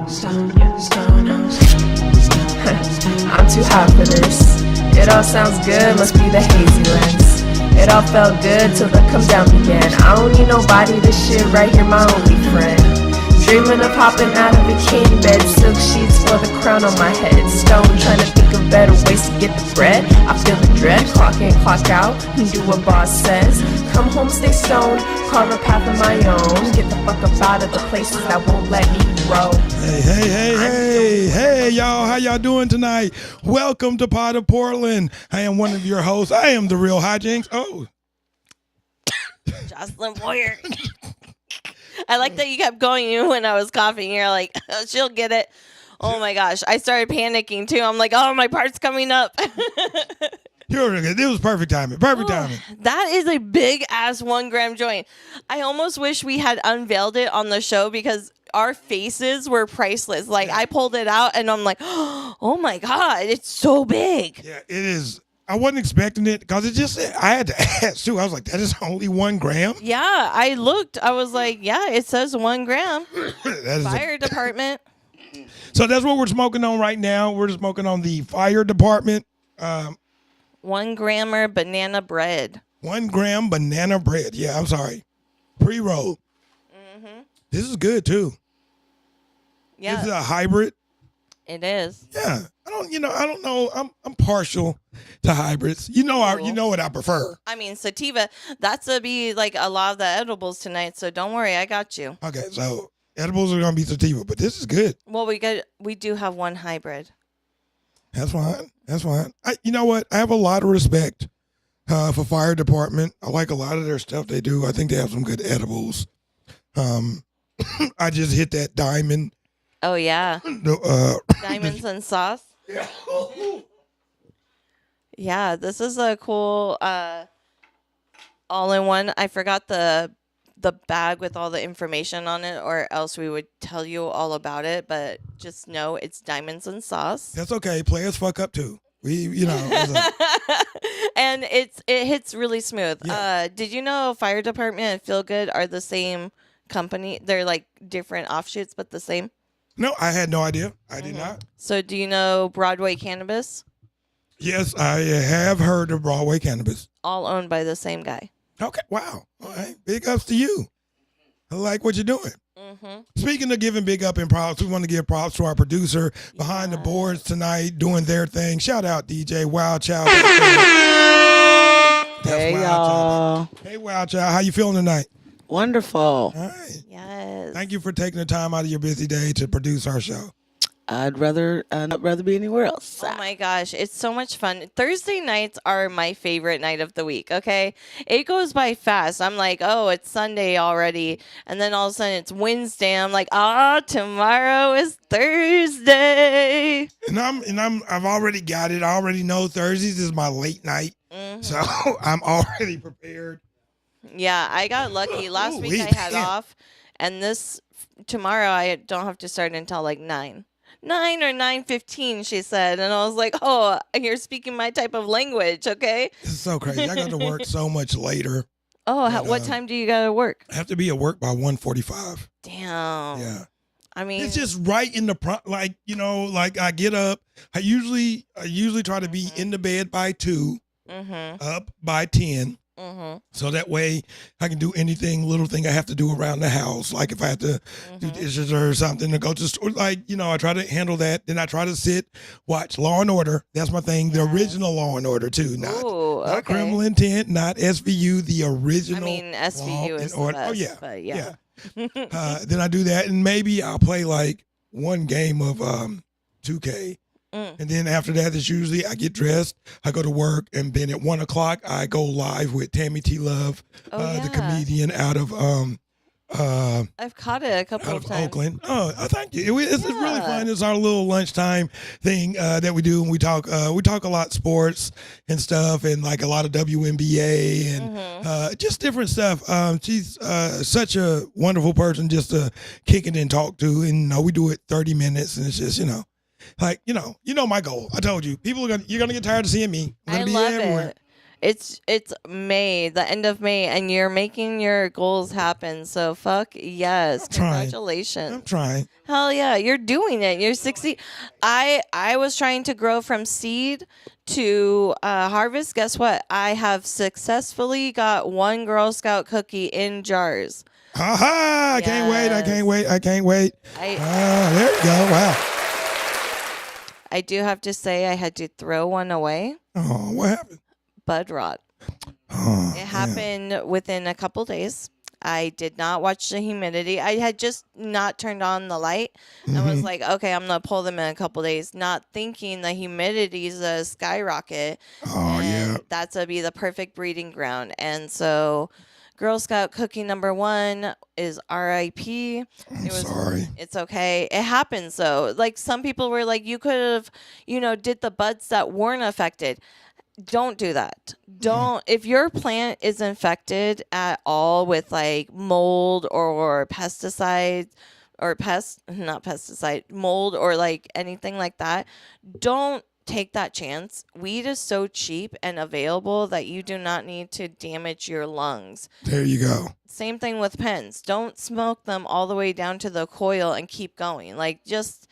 I'm too hot for this. It all sounds good, must be the hazy lens. It all felt good till the come down began. I don't need nobody, this shit right here my only friend. Dreaming of hopping out of a king bed, silk sheets for the crown on my head. Stone trying to think of better ways to get the bread. I feel the dread, clock in, clock out, and do what boss says. Come home, stay stoned, carve a path of my own. Get the fuck up out of the places that won't let me grow. Hey, y'all, how y'all doing tonight? Welcome to Pod of Portland. I am one of your hosts. I am the Real Hyjinx. Oh. Jocelyn Boyer. I like that you kept going when I was coughing. You're like, oh, she'll get it. Oh my gosh. I started panicking too. I'm like, oh, my part's coming up. It was perfect timing. Perfect timing. That is a big ass 1 gram joint. I almost wish we had unveiled it on the show because our faces were priceless. Like I pulled it out and I'm like, oh my God, it's so big. Yeah, it is. I wasn't expecting it because I had to ask too. I was like, that is only 1 gram? Yeah, I looked. I was like, yeah, it says 1 gram. Fire department. So that's what we're smoking on right now. We're smoking on the fire department. 1 grammer banana bread. 1 gram banana bread. Yeah, I'm sorry. Pre-roll. Mm-hmm. This is good too. Yeah. This is a hybrid. It is. Yeah. I don't know. I'm partial to hybrids. You know what I prefer. I mean, sativa, that's to be like a lot of the edibles tonight, so don't worry, I got you. Okay, so edibles are gonna be sativa, but this is good. Well, we do have one hybrid. That's fine. You know what? I have a lot of respect for fire department. I like a lot of their stuff they do. I think they have some good edibles. I just hit that diamond. Oh yeah. Diamonds and sauce. Yeah. Yeah, this is a cool all-in-one. I forgot the bag with all the information on it, or else we would tell you all about it. But just know it's diamonds and sauce. That's okay. Players fuck up too. And it hits really smooth. Yeah. Did you know Fire Department and Feel Good are the same company? They're like different offshoots, but the same. No, I had no idea. I did not. So do you know Broadway Cannabis? Yes, I have heard of Broadway Cannabis. All owned by the same guy. Okay, wow. All right, big ups to you. I like what you're doing. Mm-hmm. Speaking of giving big up and props, we want to give props to our producer behind the boards tonight doing their thing. Shout out DJ Wild Child. Hey, y'all. Hey, Wild Child. How you feeling tonight? Wonderful. All right. Yes. Thank you for taking the time out of your busy day to produce our show. I'd rather be anywhere else. Oh my gosh, it's so much fun. Thursday nights are my favorite night of the week, okay? It goes by fast. I'm like, oh, it's Sunday already. And then all of a sudden it's Wednesday. I'm like, tomorrow is Thursday. And I've already got it. I already know Thursdays is my late night. Mm-hmm. So I'm already prepared. Yeah, I got lucky. Last week I had off, and tomorrow I don't have to start until like 9 or 9:15, she said. And I was like, oh, you're speaking my type of language, okay? This is so crazy. I got to work so much later. Oh, what time do you got to work? I have to be at work by 1:45. Damn. Yeah. I mean, it's just right in the like I get up. I usually try to be in the bed by 2, up by 10. Mm-hmm. So that way I can do little thing I have to do around the house. Like if I have to do dishes or something to go to the store, I try to handle that. Then I try to watch Law and Order. That's my thing. The original Law and Order too. Not Criminal Intent, not SVU, the original. I mean, SVU is the best. Oh yeah. But yeah. Then I do that, and maybe I'll play like one game of 2K. And then after that, it's usually I get dressed, I go to work, and then at 1:00 I go live with Tammy T. Love, the comedian out of I've caught it a couple of times. Oakland. Oh, thank you. It's really fun. It's our little lunchtime thing that we do, and we talk a lot sports and stuff, and like a lot of WNBA and just different stuff. She's such a wonderful person just to kick it and talk to, and we do it 30 minutes, and it's just like my goal. I told you, you're gonna get tired of seeing me. I'm gonna be everywhere. It's May, the end of May, and you're making your goals happen. So fuck yes. Congratulations. I'm trying. Hell yeah, you're doing it. You're 60. I was trying to grow from seed to harvest. Guess what? I have successfully got one Girl Scout cookie in jars. Ha! I can't wait. I can't wait. I can't wait. There you go. Wow. I do have to say I had to throw one away. Oh, what happened? Bud rot. Oh, It happened within a couple days. I did not watch the humidity. I had just not turned on the light and was like, okay, I'm going to pull them in a couple days, not thinking the humidity is a skyrocket. Oh, and yeah. that's going to be the perfect breeding ground. And so Girl Scout cookie number 1 is RIP. I'm sorry. It's okay. It happens, though. Like, some people were like, you could have, did the buds that weren't affected. Don't do that. Don't. If your plant is infected at all with like mold or pesticides or not pesticide, mold or like anything like that, don't take that chance. Weed is so cheap and available that you do not need to damage your lungs. There you go. Same thing with pens. Don't smoke them all the way down to the coil and keep going. Like, just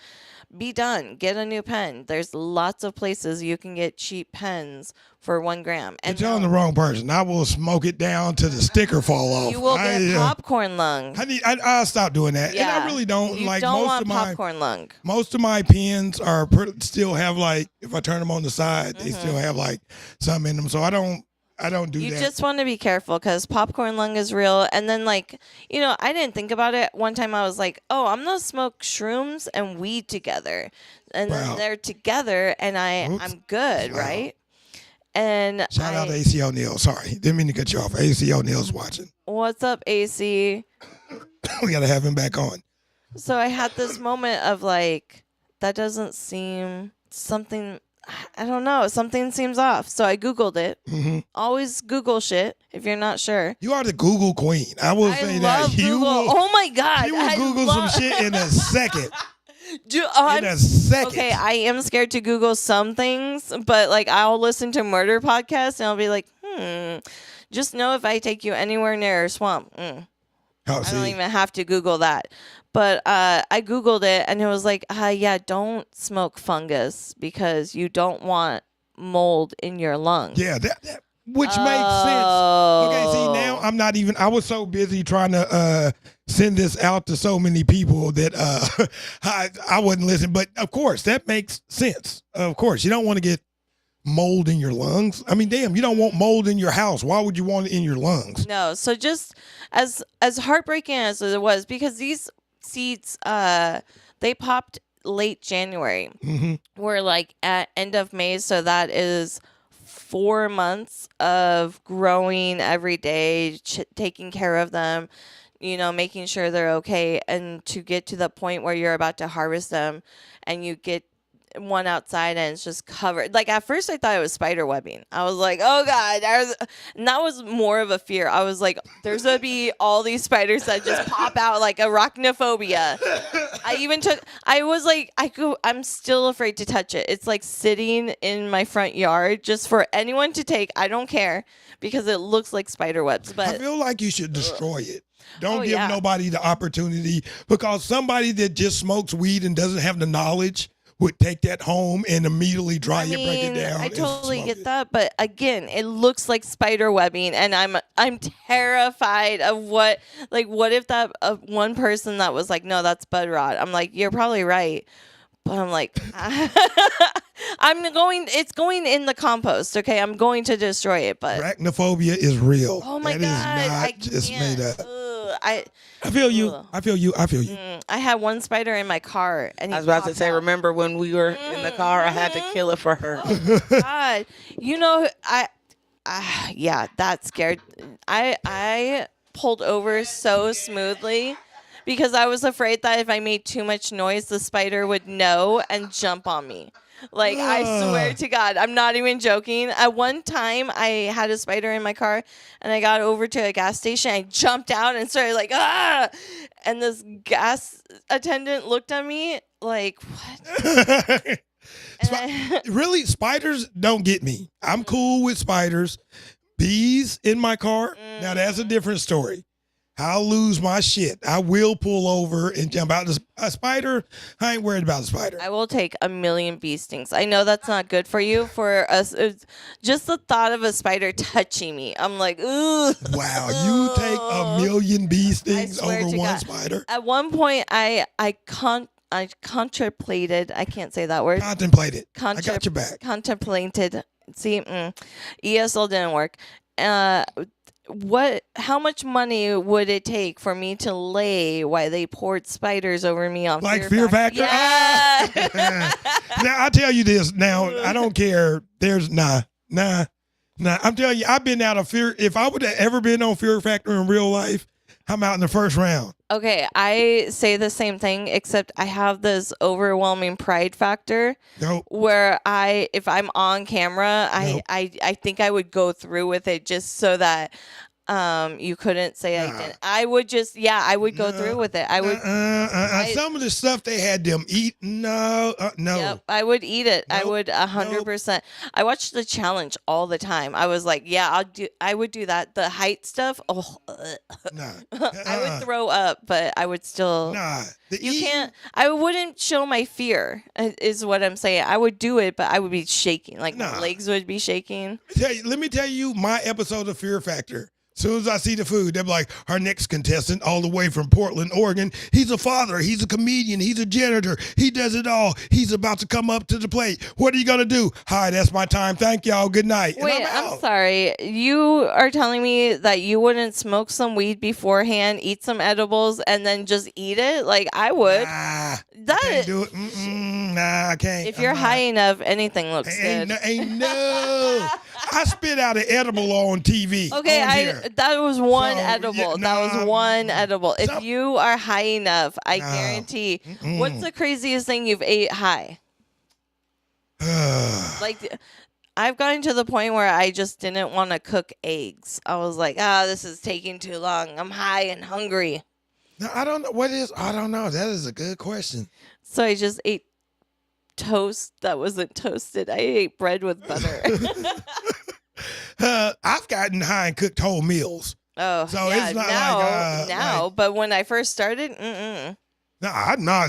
be done. Get a new pen. There's lots of places you can get cheap pens for 1 gram. And you're telling the wrong person. I will smoke it down to the sticker fall off. You will get popcorn lung. I'll stop doing that. Yeah. And I really don't. You like don't most want of my popcorn lung. Most of my pens are still have like, if I turn them on the side, they still have like some in them. So I don't do that. You just want to be careful because popcorn lung is real. And then, like, I didn't think about it. One time I was like, oh, I'm going to smoke shrooms and weed together. And then they're together and I'm good, right? And shout out to AC O'Neil. Sorry. Didn't mean to cut you off. AC O'Neil's watching. What's up, AC? We got to have him back on. So I had this moment of like, that doesn't seem something... I don't know. Something seems off. So I Googled it. Mm-hmm. Always Google shit if you're not sure. You are the Google queen. I will say that. You will, oh my God. You will Google some shit in a second. In a second. Okay, I am scared to Google some things, but like I'll listen to murder podcasts and I'll be like, just know if I take you anywhere near a swamp. I don't even have to Google that. But I Googled it and it was like, yeah, don't smoke fungus because you don't want mold in your lungs. Yeah, that which makes sense. Okay, see, now I'm not even, I was so busy trying to send this out to so many people that I wasn't listening. But of course, that makes sense. Of course, you don't want to get mold in your lungs. I mean, damn, you don't want mold in your house. Why would you want it in your lungs? No, so just as heartbreaking as it was, because these seeds, they popped late January. Mm-hmm. We're like at end of May, so that is 4 months of growing every day, taking care of them, making sure they're okay, and to get to the point where you're about to harvest them and you get one outside and it's just covered. Like, at first I thought it was spider webbing. I was like, oh God. And that was more of a fear. I was like, there's going to be all these spiders that just pop out, like arachnophobia. I'm still afraid to touch it. It's like sitting in my front yard just for anyone to take. I don't care because it looks like spider webs. But I feel like you should destroy it. Don't give nobody the opportunity, because somebody that just smokes weed and doesn't have the knowledge would take that home and immediately dry it, break it down. I totally get that, but again, it looks like spider webbing, and I'm terrified of what if that one person that was like, no, that's bud rot. I'm like, you're probably right, but I'm like, it's going in the compost. Okay, I'm going to destroy it, but arachnophobia is real. Oh my God, that is not just made up. I feel you. I feel you. I had one spider in my car, and I was about to say, remember when we were in the car? I had to kill it for her. Oh God, yeah, that scared. I pulled over so smoothly because I was afraid that if I made too much noise, the spider would know and jump on me. Like, I swear to God, I'm not even joking. At one time, I had a spider in my car, and I got over to a gas station. I jumped out and started like, ah! And this gas attendant looked at me like, what? Really, spiders don't get me. I'm cool with spiders. Bees in my car, now that's a different story. I'll lose my shit. I will pull over and jump out. A spider, I ain't worried about a spider. I will take a million bee stings. I know that's not good for you. For us, just the thought of a spider touching me, I'm like, ooh. Wow, you take a million bee stings swear over to one God. spider? At one point, I contemplated. I can't say that word. Contemplate it. I got your back. Contemplated. See, ESL didn't work. How much money would it take for me to lay while they poured spiders over me on Like Fear Factor? Yeah. Now, I'll tell you this. Now, I don't care. There's nah. I'm telling you, I've been out of Fear. If I would have ever been on Fear Factor in real life, I'm out in the first round. Okay, I say the same thing, except I have this overwhelming pride factor where if I'm on camera, I think I would go through with it just so that you couldn't say I didn't. I would I would go through with it. I would. Some of the stuff they had them eat, no. Yep, I would eat it. I would 100%. I watched the challenge all the time. I was like, yeah, I would do that. The height stuff. Oh, I would throw up, but I would still. Can't. I wouldn't show my fear. Is what I'm saying. I would do it, but I would be shaking. Like my legs would be shaking. Let me tell you my episode of Fear Factor. As soon as I see the food, they're like, our next contestant all the way from Portland, Oregon. He's a father. He's a comedian. He's a janitor. He does it all. He's about to come up to the plate. What are you going to do? Hi, that's my time. Thank y'all. Good night. Wait, I'm sorry. You are telling me that you wouldn't smoke some weed beforehand, eat some edibles, and then just eat it? Like, I would. I can't do it. I can't. If you're high enough, anything looks good. Ain't no. I spit out an edible on TV. Okay, that was one edible. That was one edible. If you are high enough, I guarantee. What's the craziest thing you've ate high? Like, I've gotten to the point where I just didn't want to cook eggs. I was like, this is taking too long. I'm high and hungry. No, I don't know. I don't know. That is a good question. So I just ate toast that wasn't toasted. I ate bread with butter. I've gotten high and cooked whole meals. Oh, so yeah, it's not now. But when I first started,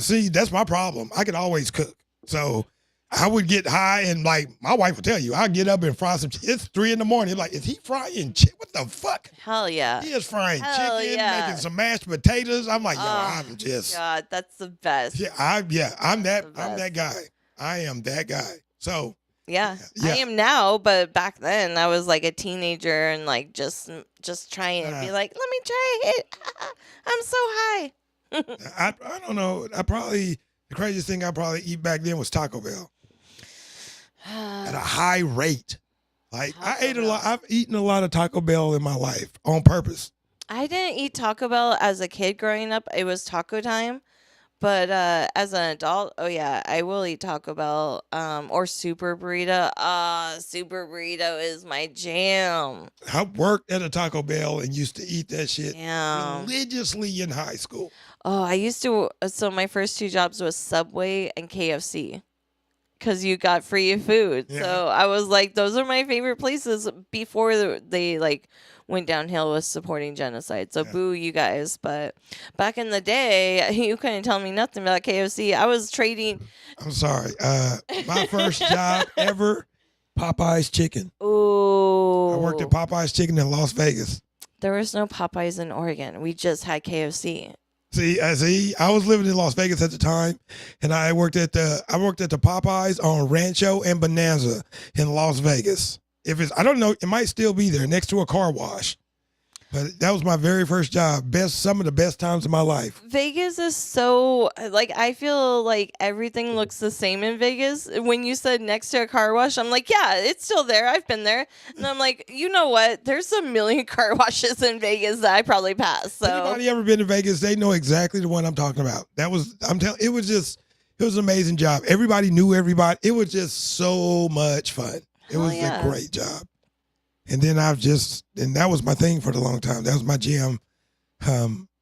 See, that's my problem. I can always cook. So I would get high and like my wife will tell you, I'll get up and fry some chicken. It's 3 a.m. Like, is he frying chicken? What the fuck? Hell yeah. He is frying chicken, making some mashed potatoes. I'm like, I'm just. God, that's the best. Yeah, I'm that guy. I am that guy. So. Yeah, I am now, but back then I was like a teenager and like just trying to be like, let me try it. I'm so high. I don't know. The craziest thing I probably eat back then was Taco Bell at a high rate. Like I've eaten a lot of Taco Bell in my life on purpose. I didn't eat Taco Bell as a kid growing up. It was taco time. But as an adult, I will eat Taco Bell or Super Burrito. Super Burrito is my jam. I worked at a Taco Bell and used to eat that shit religiously in high school. Oh, I used to. So my first 2 jobs was Subway and KFC. Because you got free food. Yeah. So I was like, those are my favorite places before they like went downhill with supporting genocide. So boo you guys. But back in the day, you couldn't tell me nothing about KFC. I was trading. I'm sorry. My first job ever, Popeye's Chicken. Ooh. I worked at Popeye's Chicken in Las Vegas. There was no Popeyes in Oregon. We just had KFC. See, I was living in Las Vegas at the time, and I worked at the Popeyes on Rancho and Bonanza in Las Vegas. I don't know, it might still be there next to a car wash. But that was my very first job. Some of the best times of my life. Vegas is so, like, I feel like everything looks the same in Vegas. When you said next to a car wash, I'm like, yeah, it's still there. I've been there. And I'm like, you know what? There's a million car washes in Vegas that I probably passed. So. Anybody ever been to Vegas, they know exactly the one I'm talking about. It was an amazing job. Everybody knew everybody. It was just so much fun. It was a great job. And then that was my thing for the long time. That was my GM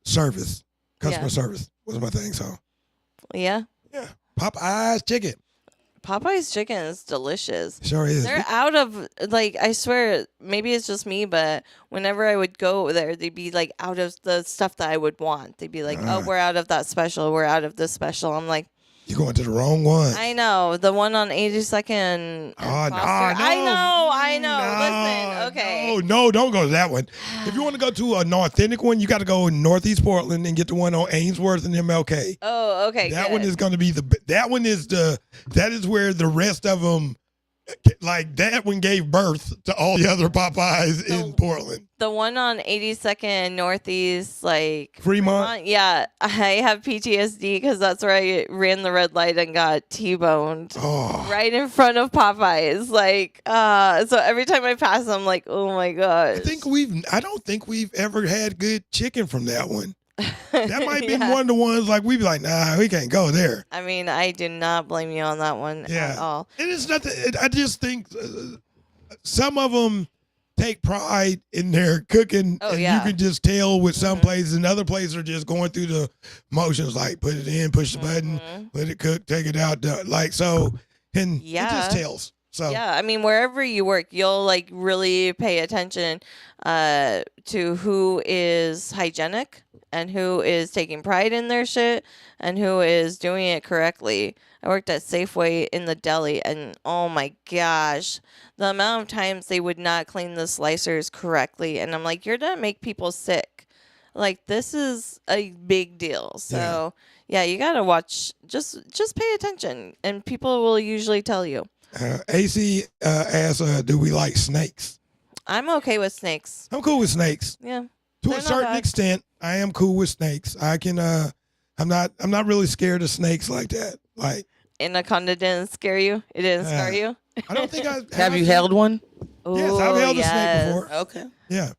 service. Customer service was my thing. So, yeah. Yeah. Popeye's Chicken. Popeye's chicken is delicious. Sure is. They're out of, like, I swear, maybe it's just me, but whenever I would go there, they'd be like out of the stuff that I would want. They'd be like, oh, we're out of that special. We're out of this special. I'm like, You're going to the wrong one. I know. The one on 82nd. Oh, no, I know. Listen, okay. No, don't go to that one. If you want to go to an authentic one, you got to go in Northeast Portland and get the one on Ainsworth and MLK. Oh, okay. That good. one is going to be that is where the rest of them, like that one gave birth to all the other Popeyes in Portland. The one on 82nd Northeast, like Fremont? Yeah, I have PTSD because that's where I ran the red light and got T-boned right in front of Popeyes. Like, so every time I pass, I'm like, oh my gosh. I don't think we've ever had good chicken from that one. That might be one of the ones like we'd be like, nah, we can't go there. I mean, I do not blame you on that one at all. And it's nothing. I just think some of them take pride in their cooking. Oh, and yeah. you can just tell with some places, and other places are just going through the motions, like put it in, push the button, let it cook, take it out, like so, and it just tells. So yeah, I mean, wherever you work, you'll like really pay attention to who is hygienic and who is taking pride in their shit and who is doing it correctly. I worked at Safeway in the deli, and oh my gosh, the amount of times they would not clean the slicers correctly, and I'm like, you're gonna make people sick. Like, this is a big deal. So yeah, you gotta watch. Just pay attention, and people will usually tell you. AC asks, do we like snakes? I'm okay with snakes. I'm cool with snakes. Yeah. To a certain extent, I am cool with snakes. I can I'm not really scared of snakes like that. Like, Anaconda didn't scare you? It didn't scare you? I don't think I Have you held one? Yes, I've held a snake before. Okay. Yeah.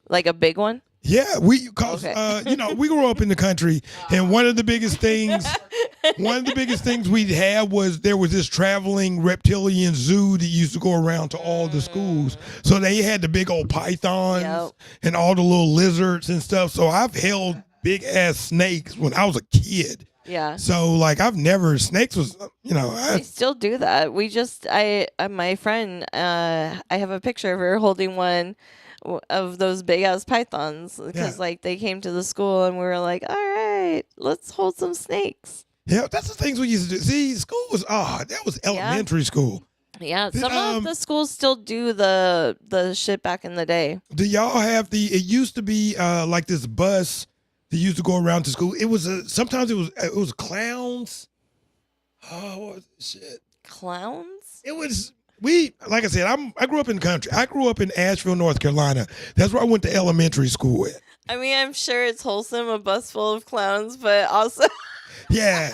Like a big one? Yeah, we grew up in the country, and one of the biggest things we'd have was there was this traveling reptilian zoo that used to go around to all the schools. So they had the big old pythons and all the little lizards and stuff. So I've held big ass snakes when I was a kid. Yeah. So like snakes was, I still do that. My friend, I have a picture of her holding one of those big ass pythons because like they came to the school and we were like, all right, let's hold some snakes. Yeah, that's the things we used to do. See, school was that was elementary school. Yeah, some of the schools still do the shit back in the day. Do y'all have it used to be like this bus that used to go around to school. It was sometimes it was clowns. Oh, what was this shit? Clowns? It was like I said, I grew up in the country. I grew up in Asheville, North Carolina. That's where I went to elementary school at. I mean, I'm sure it's wholesome, a bus full of clowns, but also yeah.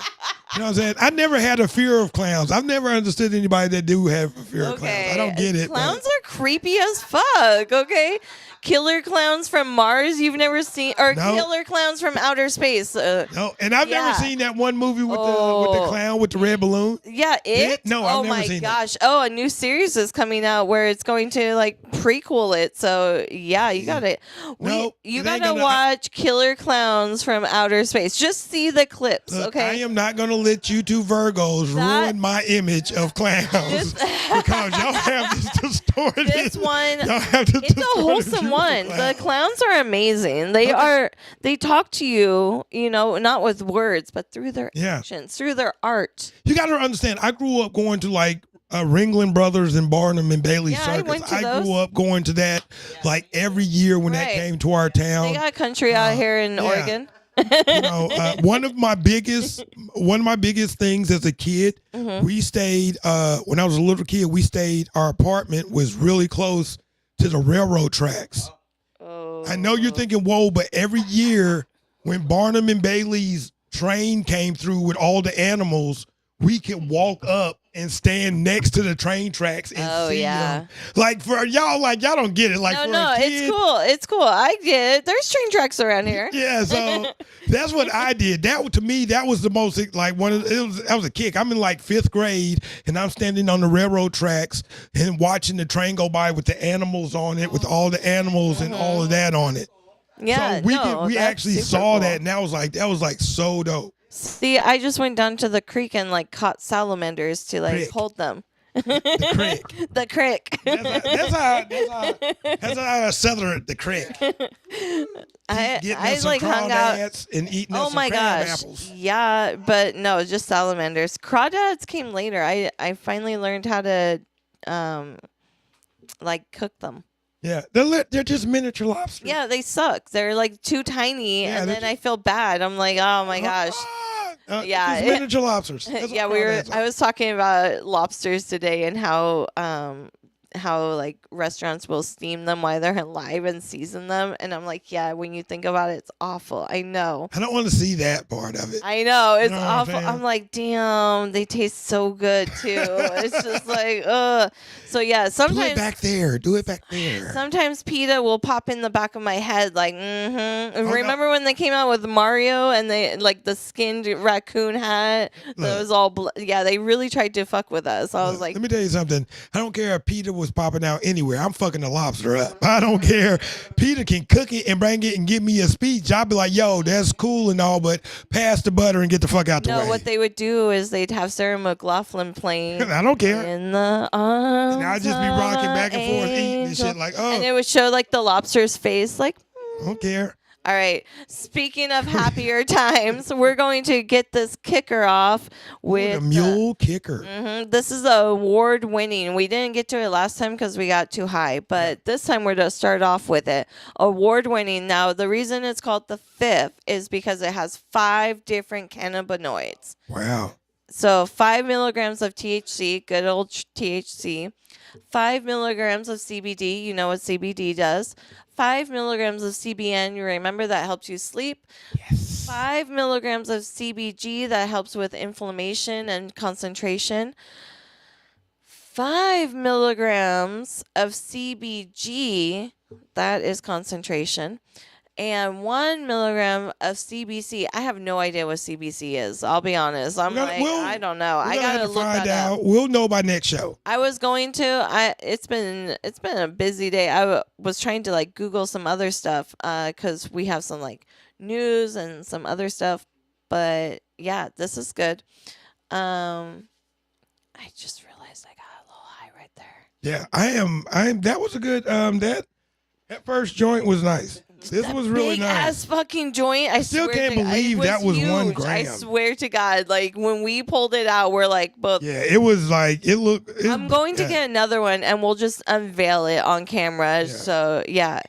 You know what I'm saying? I never had a fear of clowns. I've never understood anybody that do have a fear of clowns. I don't get it. Clowns are creepy as fuck, okay? Killer clowns from Mars you've never seen, or killer clowns from outer space. No, and I've never seen that one movie with the clown with the red balloon. Yeah, it? No, I've never seen gosh. Oh, a new series is coming out where it's going to like prequel it. So yeah, you gotta watch Killer Clowns from Outer Space. Just see the clips, Look, okay? I am not gonna let you two Virgos ruin my image of clowns because y'all have this distorted. This one, y'all have this it's a wholesome one. The clowns are amazing. They talk to you, not with words, but through their actions, through their art. You got to understand, I grew up going to like Ringling Brothers and Barnum and Bailey Circus. I grew up going to that like every year when that came to our town. They got country out here in Oregon. One of my biggest things as a kid, we stayed when I was a little kid, our apartment was really close to the railroad tracks. I know you're thinking, whoa, but every year when Barnum and Bailey's train came through with all the animals, we could walk up and stand next to the train tracks and see them. Like for y'all, y'all don't get it. Like no, it's cool. I get it. There's train tracks around here. Yeah, so that's what I did. To me, that was the most like that was a kick. I'm in like 5th grade and I'm standing on the railroad tracks and watching the train go by with the animals on it, with all the animals and all of that on it. Yeah, so we actually saw that, and that was like so dope. See, I just went down to the creek and like caught salamanders to like Crick. hold them. The crick. The crick. That's how I southerner it, the crick. Getting I us some like hung out. crawdads and eating us Oh some my crab gosh. apples. Yeah, but no, just salamanders. Crawdads came later. I finally learned how to like cook them. Yeah, they're just miniature lobsters. Yeah, they suck. They're like too tiny, Yeah, and they're then I feel bad. I'm like, oh my gosh. Yeah, just miniature lobsters. That's Yeah, what crawdads I are. was talking about lobsters today and how like restaurants will steam them while they're alive and season them, and I'm like, yeah, when you think about it, it's awful. I know. I don't want to see that part of it. I know it's know what I'm awful. saying? I'm like, damn, they taste so good too. It's just like, ugh. So yeah, Do sometimes it back there. Do it back there. sometimes PETA will pop in the back of my head, like, mm-hmm. no. Remember when they came out with Mario and they like the skinned raccoon hat that Look. was all, yeah, they really tried to fuck with us. I was Look, like, let me tell you something. I don't care if PETA was popping out anywhere. I'm fucking the lobster up. I don't care. PETA can cook it and bring it and give me a speech. I'll be like, yo, that's cool and all, but pass the butter and get the fuck out the no, way. what they would do is they'd have Sarah McLachlan playing. I don't care. In the arms And I'd just be rocking back and forth eating and angel. shit like, And oh, it would show like the lobster's face, like. I don't care. All right. Speaking of happier times, we're going to get this kicker off with The mule kicker. This is award winning. We didn't get to it last time because we got too high, but this time we're going to start off with it. Award winning. Now, the reason it's called the fifth is because it has 5 different cannabinoids. Wow. So 5 milligrams of THC, good old THC. 5 milligrams of CBD, you know what CBD does. 5 milligrams of CBN, you remember that helps you sleep. Yes. 5 milligrams of CBG, that helps with inflammation and concentration. 5 milligrams of CBG, that is concentration. And 1 milligram of CBC. I have no idea what CBC is. I'll be honest. I don't know. I gotta look that up. We'll know by next show. I was going to. It's been a busy day. I was trying to like Google some other stuff because we have some like news and some other stuff. But yeah, this is good. I just realized I got a little high right there. Yeah, I am. That was a good. That first joint was nice. This was really Big nice. ass fucking joint. I still swear can't to God, believe it that was 1 huge. I gram. swear to God, like when we pulled it out, we're like, but Yeah, it was like it looked. I'm going to yeah. get another one, and we'll just unveil it on camera. Yeah. So yeah,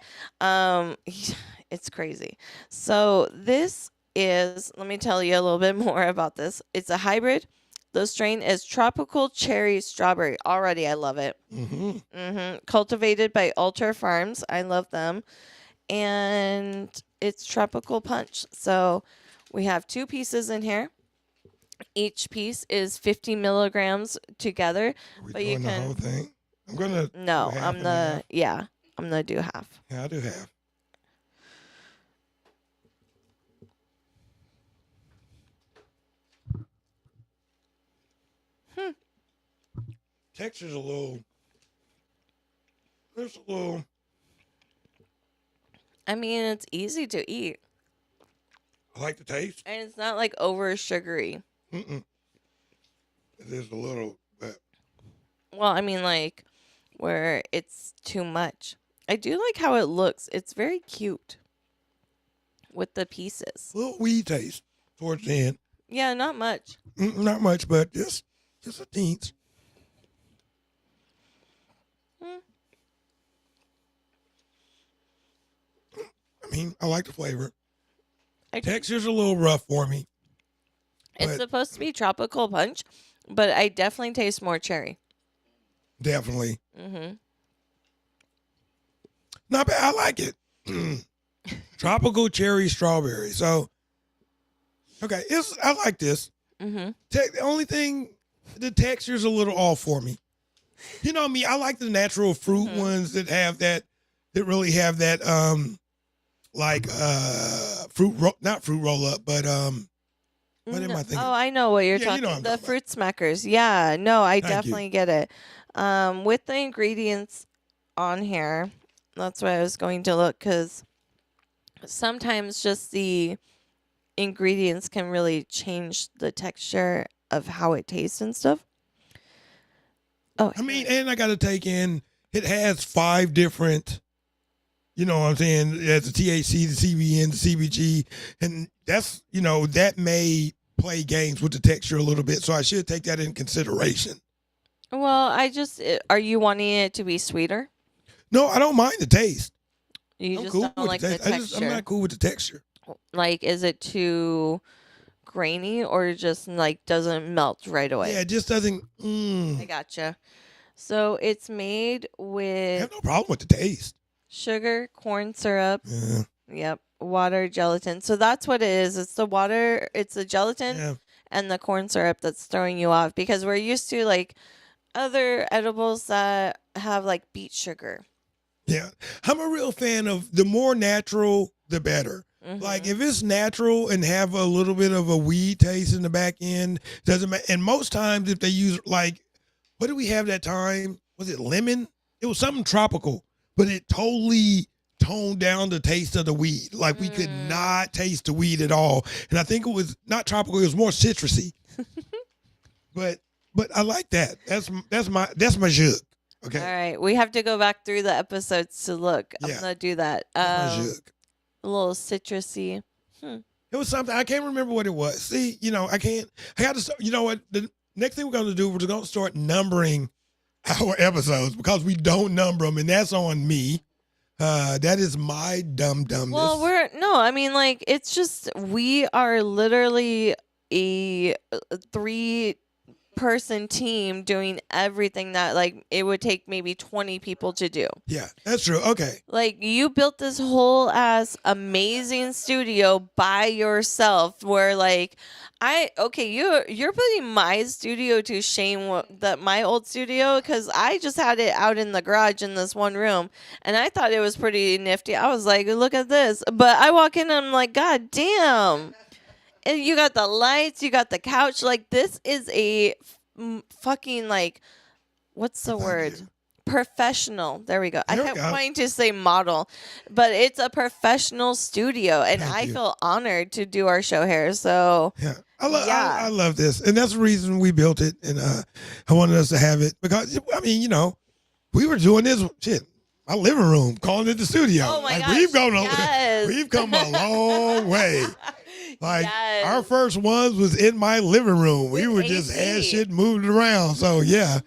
it's crazy. So this is. Let me tell you a little bit more about this. It's a hybrid. The strain is tropical cherry strawberry. Already, I love it. Cultivated by Ultra Farms. I love them. And it's tropical punch. So we have 2 pieces in here. Each piece is 50 milligrams together. Are we but doing you the can whole thing? I'm gonna. no, do half I'm and the half. yeah, I'm gonna do half. Yeah, I'll do half. Texture's a little. There's a little. I mean, it's easy to eat, I like the taste. and it's not like over sugary. It is a little. But Well, I mean, like where it's too much. I do like how it looks. It's very cute with the pieces. a little weed taste towards the end. Yeah, not much. Not much, but just a teens. I mean, I like the flavor. Texture's a little rough for me. It's but supposed to be tropical punch, but I definitely taste more cherry. definitely. Not bad. I like it. Tropical cherry strawberry. So, okay, I like this. The only thing, the texture's a little off for me. You know me, I like the natural fruit ones that have that really have that not fruit roll up, but what am I thinking? Oh, I know what you're Yeah, talking. you know what I'm The talking fruit smackers. Yeah, no, I Thank you. definitely get it. With the ingredients on here, that's why I was going to look, because sometimes just the ingredients can really change the texture of how it tastes and stuff. Oh, I mean, and I got to take in, it has 5 different, you know what I'm saying, it has the THC, the CBN, the CBG, and that's, you know, that may play games with the texture a little bit, so I should take that in consideration. well, are you wanting it to be sweeter? No, I don't mind the taste. You I'm just cool don't with like the the taste. I'm texture. not cool with the texture. Like, is it too grainy or just like doesn't melt right away? Yeah, it just doesn't. I gotcha. So it's made I with have no problem with the taste. sugar, corn syrup, Yeah, yep, water, gelatin. So that's what it is. It's the water, it's the gelatin yeah. and the corn syrup that's throwing you off because we're used to like other edibles that have like beet sugar. Yeah, I'm a real fan of the more natural, the better. Mhm. Like if it's natural and have a little bit of a weed taste in the back end, doesn't matter. And most times, if they use like, what did we have that time? Was it lemon? It was something tropical, but it totally toned down the taste of the weed. Like we could not taste the weed at all. And I think it was not tropical; it was more citrusy. but I like that. That's my jug. Okay. All right, we have to go back through the episodes to look. I'm Yeah. gonna do that. That's my jug. A little citrusy. It was something I can't remember what it was. See, you know, I got to start, you know what? The next thing we're going to do, we're going to start numbering our episodes because we don't number them, and that's on me. That is my dumbness. Well, I mean, like, it's just, we are literally a 3-person team doing everything that, like, it would take maybe 20 people to do. Yeah, that's true. Okay. Like, you built this whole ass amazing studio by yourself where, like, you're putting my studio to shame, that my old studio, because I just had it out in the garage in this one room, and I thought it was pretty nifty. I was like, look at this. But I walk in and I'm like, God damn. And you got the lights, you got the couch. Like, this is a fucking, like, what's the word? Professional. There we go. I kept wanting to say model, but it's a professional studio, and I feel honored to do our show here. So yeah, I love this, and that's the reason we built it, and I wanted us to have it because I mean, you know, we were doing this shit. My living room, calling it the studio. Oh my like, gosh, we've come a long way. Like Yes. our first ones was in my living room. We With were just AC. had shit moved around. So yeah.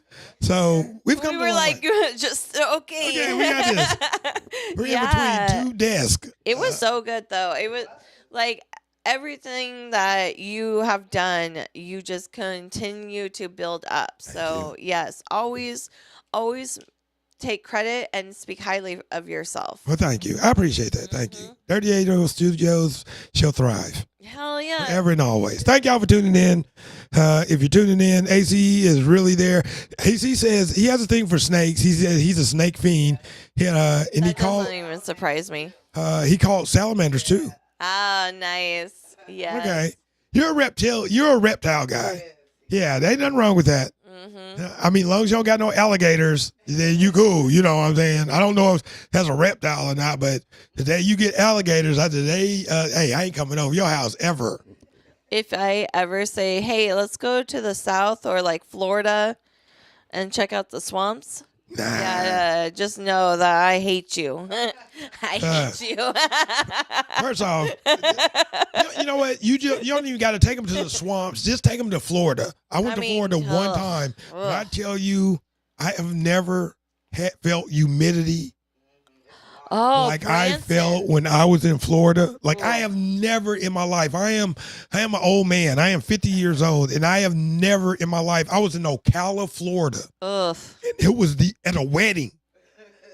So we've come We a were long like, way. just okay. Okay, we got this. We're in between 2 desks. It was so good though. It was like everything that you have done, you just continue to build up. So yes, always take credit and speak highly of yourself. Well, thank you. I appreciate that. Thank you. 38 Studios shall thrive. Hell yeah. Forever and always. Thank y'all for tuning in. If you're tuning in, AC is really there. AC says he has a thing for snakes. He says he's a snake fiend. That doesn't even surprise me. He called salamanders too. Ah, nice. Yes. Okay. You're a reptile guy. Yeah, there ain't nothing wrong with that. I mean, as long as you don't got no alligators, then you cool. You know what I'm saying? I don't know if that's a reptile or not, but the day you get alligators, hey, I ain't coming over your house ever. If I ever say, hey, let's go to the south or like Florida and check out the swamps, yeah, just know that I hate you. I hate you. First off, you know what? You don't even got to take them to the swamps. Just take them to Florida. I went to Florida one time. And I tell you, I have never felt humidity like I felt when I was in Florida. Like I have never in my life. I am an old man. I am 50 years old, and I have never in my life. I was in Ocala, Florida. Ugh. And it was at a wedding.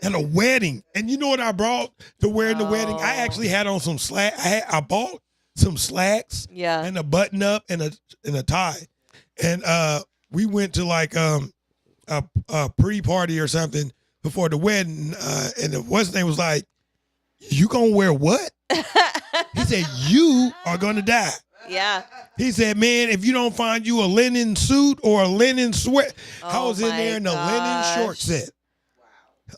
At a wedding. And you know what I brought to wear in the wedding? I actually had on some slack. I bought some slacks and a button up and a tie. And we went to like a pre-party or something before the wedding, and what's his name was like, you gonna wear what? He said, you are gonna die. Yeah. He said, man, if you don't find you a linen suit or a linen sweat, I was in there in a linen short set.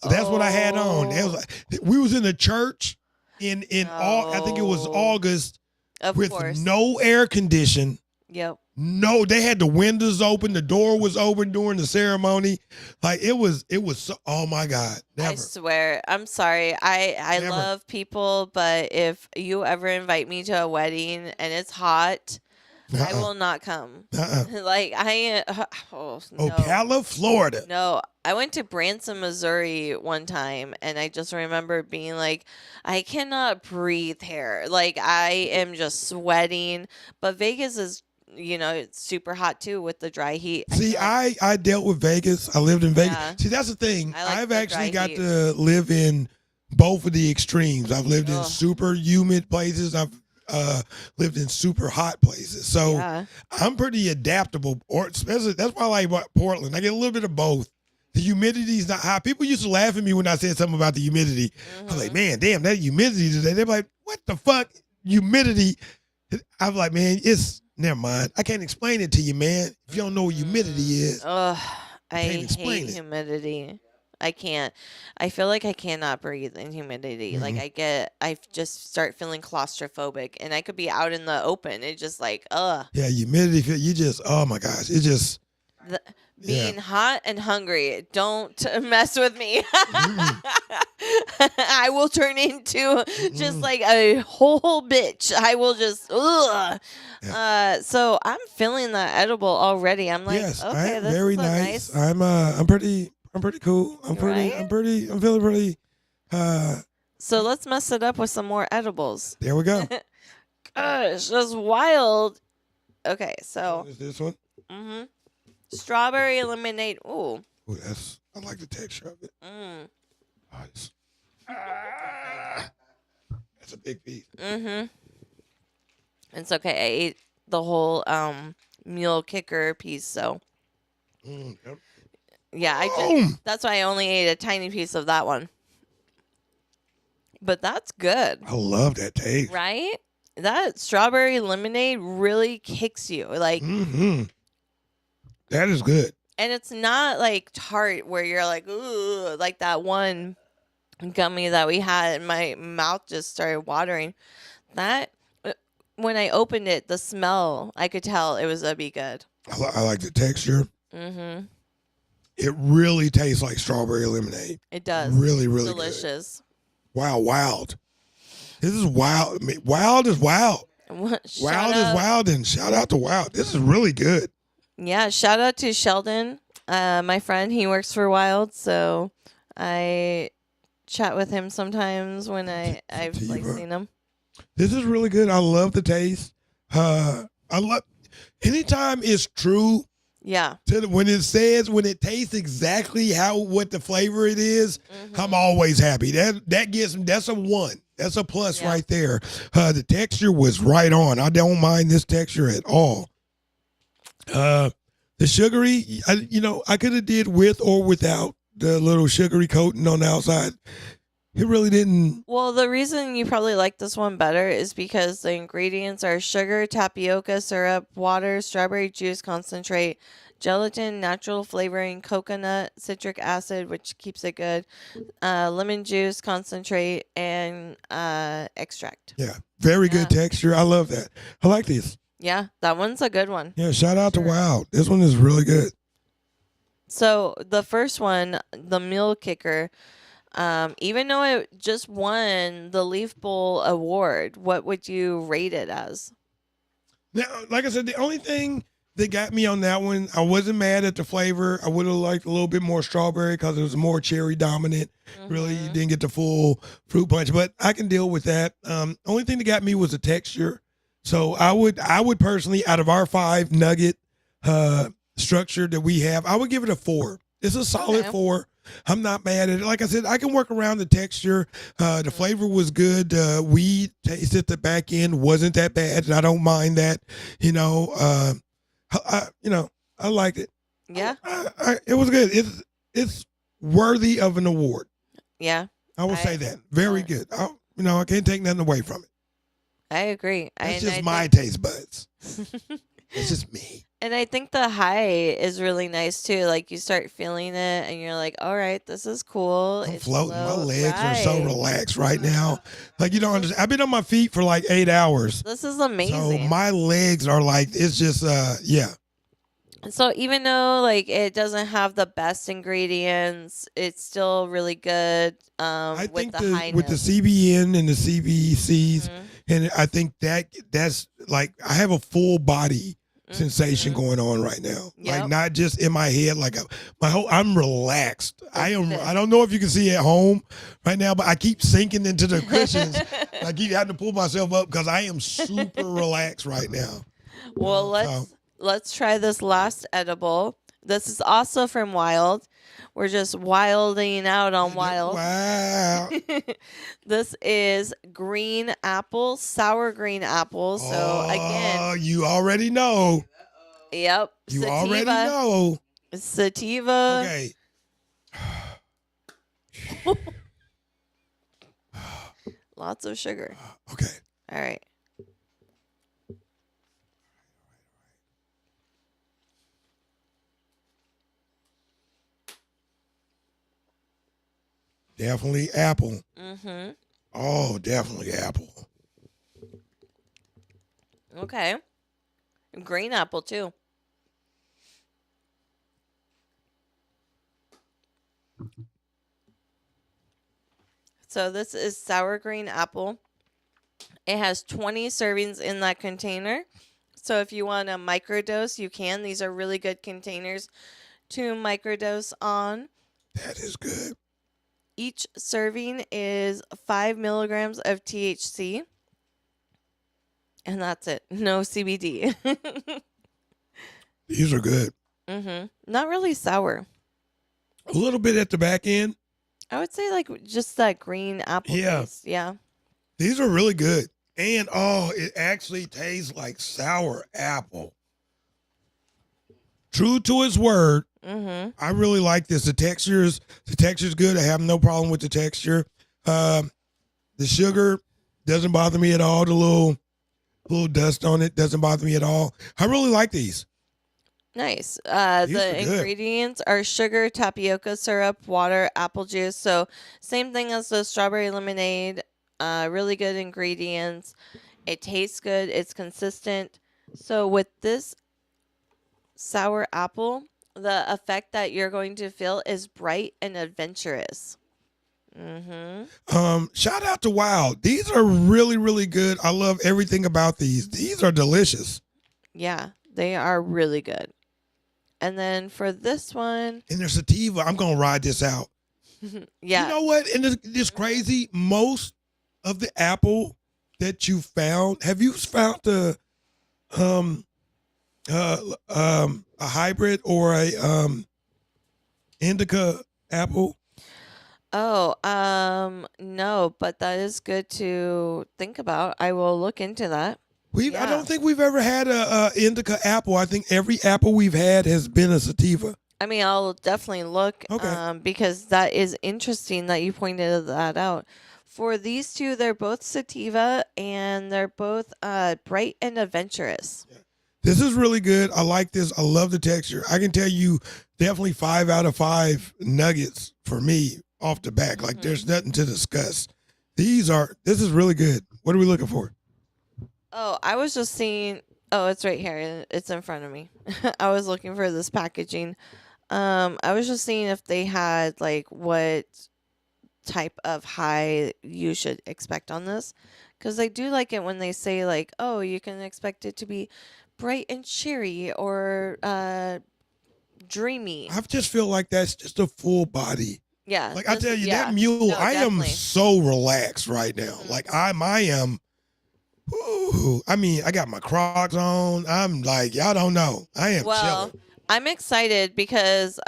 That's what I had on. It was like, we was in the church in I think it was August Of with course. no air condition. Yep. No, they had the windows open. The door was open during the ceremony. Like it was so, oh my God. Never. I swear. I'm sorry. I Never. love people, but if you ever invite me to a wedding and it's hot, I will not come. Like oh no. Ocala, Florida. No, I went to Branson, Missouri one time, and I just remember being like, I cannot breathe here. Like, I am just sweating. But Vegas is, it's super hot too with the dry heat. See, I dealt with Vegas. I lived in Vegas. Yeah. See, that's the thing. I like I've the actually dry got heat. to live in both of the extremes. I've lived in Ugh. super humid places. I've lived in super hot places. So Yeah. I'm pretty adaptable, or especially that's why I like Portland. I get a little bit of both. The humidity's not high. People used to laugh at me when I said something about the humidity. I was like, man, damn, that humidity today. They're like, what the fuck? Humidity. I'm like, man, never mind. I can't explain it to you, man. If you don't know what humidity is. Ugh, I can't explain hate it. humidity. I can't. I feel like I cannot breathe in humidity. Like I just start feeling claustrophobic, and I could be out in the open. It's just like, Yeah, humidity, you just, oh my gosh. It just. Being hot and hungry, don't mess with me. I will turn into just like a whole bitch. I will just, ugh. So I'm feeling that edible already. I'm like, Yes, okay, this very is nice. nice. I'm pretty cool. I'm Right? feeling pretty, So let's mess it up with some more edibles. there we go. Gosh, that's wild. Okay, so What is this one? strawberry lemonade. Ooh. Ooh, I like the texture of it. Nice. That's a big piece. It's okay. I ate the whole mule kicker piece, so Yep. yeah, Boom. that's why I only ate a tiny piece of that one. But that's good, I love that taste. right? That strawberry lemonade really kicks you. Like, That is good. and it's not like tart where you're like, ooh, like that one gummy that we had and my mouth just started watering. That when I opened it, the smell, I could tell it was gonna be good. I like the texture. It really tastes like strawberry lemonade. It does. Really, really delicious. Good. Wow, wild. This is wild. I mean, wild is wild. Wild is wild, and shout out to Wild. This is really good. Yeah, shout out to Sheldon, my friend. He works for Wild, so I chat with him sometimes when I've like seen him. This is really good. I love the taste. I love anytime it's true. Yeah. When it tastes exactly what the flavor it is, I'm always happy. That's a one. That's a plus right there. The texture was right on. I don't mind this texture at all. The sugary, I could have did with or without the little sugary coating on the outside. It really didn't. Well, the reason you probably like this one better is because the ingredients are sugar, tapioca syrup, water, strawberry juice concentrate, gelatin, natural flavoring, coconut, citric acid, which keeps it good, lemon juice concentrate, and extract. Yeah, very good texture. I love that. I like this. Yeah, that one's a good one. Yeah, shout out to Wild. This one is really good. So the first one, the Meal Kicker, even though it just won the Leaf Bowl award, what would you rate it as? Now, like I said, the only thing that got me on that one, I wasn't mad at the flavor. I would have liked a little bit more strawberry because it was more cherry dominant. Really, you didn't get the full fruit punch, but I can deal with that. Only thing that got me was the texture. So I would personally, out of our 5 nugget structure that we have, I would give it a 4. It's a solid 4. I'm not mad at it. Like I said, I can work around the texture. The flavor was good. Weed taste at the back end wasn't that bad, and I don't mind that. I liked it. Yeah. It was good. It's worthy of an award. Yeah. I will say that. Very good. I can't take nothing away from it. I agree. That's just my taste buds. It's just me. And I think the high is really nice too. Like you start feeling it and you're like, all right, this is cool. I'm It's floating. My slow. legs are so Right. relaxed right now. Like you don't understand. I've been on my feet for like 8 hours. This is So amazing. my legs are like, it's just, yeah. So even though like it doesn't have the best ingredients, it's still really good I with think the highness. with the CBN and the CBCs, Mhm. and I think that's like, I have a full body sensation Mhm. going on right now. Like Yep. not just in my head, like I'm relaxed. I That's good. don't know if you can see at home right now, but I keep sinking into the cushions. I keep having to pull myself up because I am super relaxed right now. Well, let's try this last edible. This is also from Wild. We're just wilding out on Wild. Wow. This is green apple, sour green apple. So again, you already know. yep, You sativa. already know. Sativa. Okay. Lots of sugar. Okay. All right. Definitely apple. Mm-hmm. Oh, definitely apple. Okay. Green apple too. So this is sour green apple. It has 20 servings in that container. So if you want to microdose, you can. These are really good containers to microdose on. That is good. Each serving is 5 milligrams of THC. And that's it. No CBD. These are good. Mm-hmm. Not really sour. A little bit at the back end. I would say like just that green apple taste. Yeah. These are really good. And it actually tastes like sour apple. True to its word. Mm-hmm. I really like this. The texture's good. I have no problem with the texture. The sugar doesn't bother me at all. The little dust on it doesn't bother me at all. I really like these. Nice. These are The good. ingredients are sugar, tapioca syrup, water, apple juice. So same thing as the strawberry lemonade. Really good ingredients. It tastes good. It's consistent. So with this sour apple, the effect that you're going to feel is bright and adventurous. Mm-hmm. Shout out to Wild. These are really, really good. I love everything about these. These are delicious. Yeah, they are really good. And then for this one, And they're sativa. I'm gonna ride this out. yeah. You know what? And this crazy. Most of the apple that you found, have you found a hybrid or a indica apple? Oh, no, but that is good to think about. I will look into that. I Yeah. don't think we've ever had a indica apple. I think every apple we've had has been a sativa. I mean, I'll definitely look Okay. because that is interesting that you pointed that out. For these two, they're both sativa and they're both bright and adventurous. This is really good. I like this. I love the texture. I can tell you definitely 5 out of 5 nuggets for me off the back. Like there's nothing to discuss. This is really good. What are we looking for? Oh, I was just seeing. Oh, it's right here. It's in front of me. I was looking for this packaging. I was just seeing if they had like what type of high you should expect on this, because I do like it when they say like, oh, you can expect it to be bright and cheery or dreamy. I just feel like that's just a full body. Yeah. Like I tell you, that mule, No, I am definitely. so relaxed right now. Like I am. Ooh, I mean, I got my Crocs on. I'm like, y'all don't know. I am Well, chilling. I'm excited because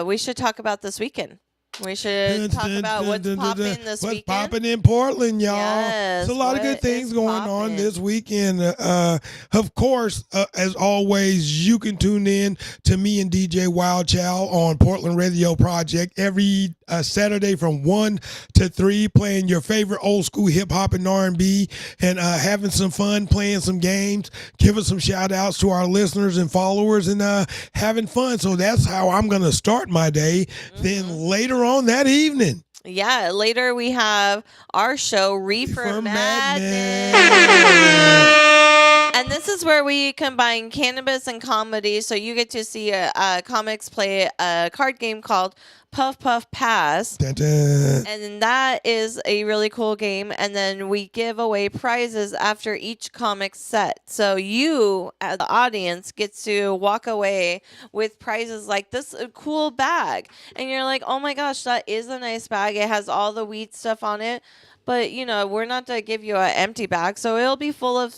we should talk about this weekend. We should talk about what's popping this what's weekend. popping in Portland, y'all. Yes, There's a lot of good what things is going on poppin'? this weekend. Of course, as always, you can tune in to me and DJ Wild Chow on Portland Radio Project every Saturday from 1 to 3, playing your favorite old school hip hop and R&B, and having some fun, playing some games, giving some shout outs to our listeners and followers, and having fun. So that's how I'm going to start my day. Then later on that evening, Yeah, later we have our show, Reefer Madness. And this is where we combine cannabis and comedy. So you get to see comics play a card game called Puff Puff Pass. Dun, dun. And that is a really cool game. And then we give away prizes after each comic set. So you, as the audience, gets to walk away with prizes like this cool bag. And you're like, oh my gosh, that is a nice bag. It has all the weed stuff on it. But, you know, we're not going to give you an empty bag. So it'll be full of...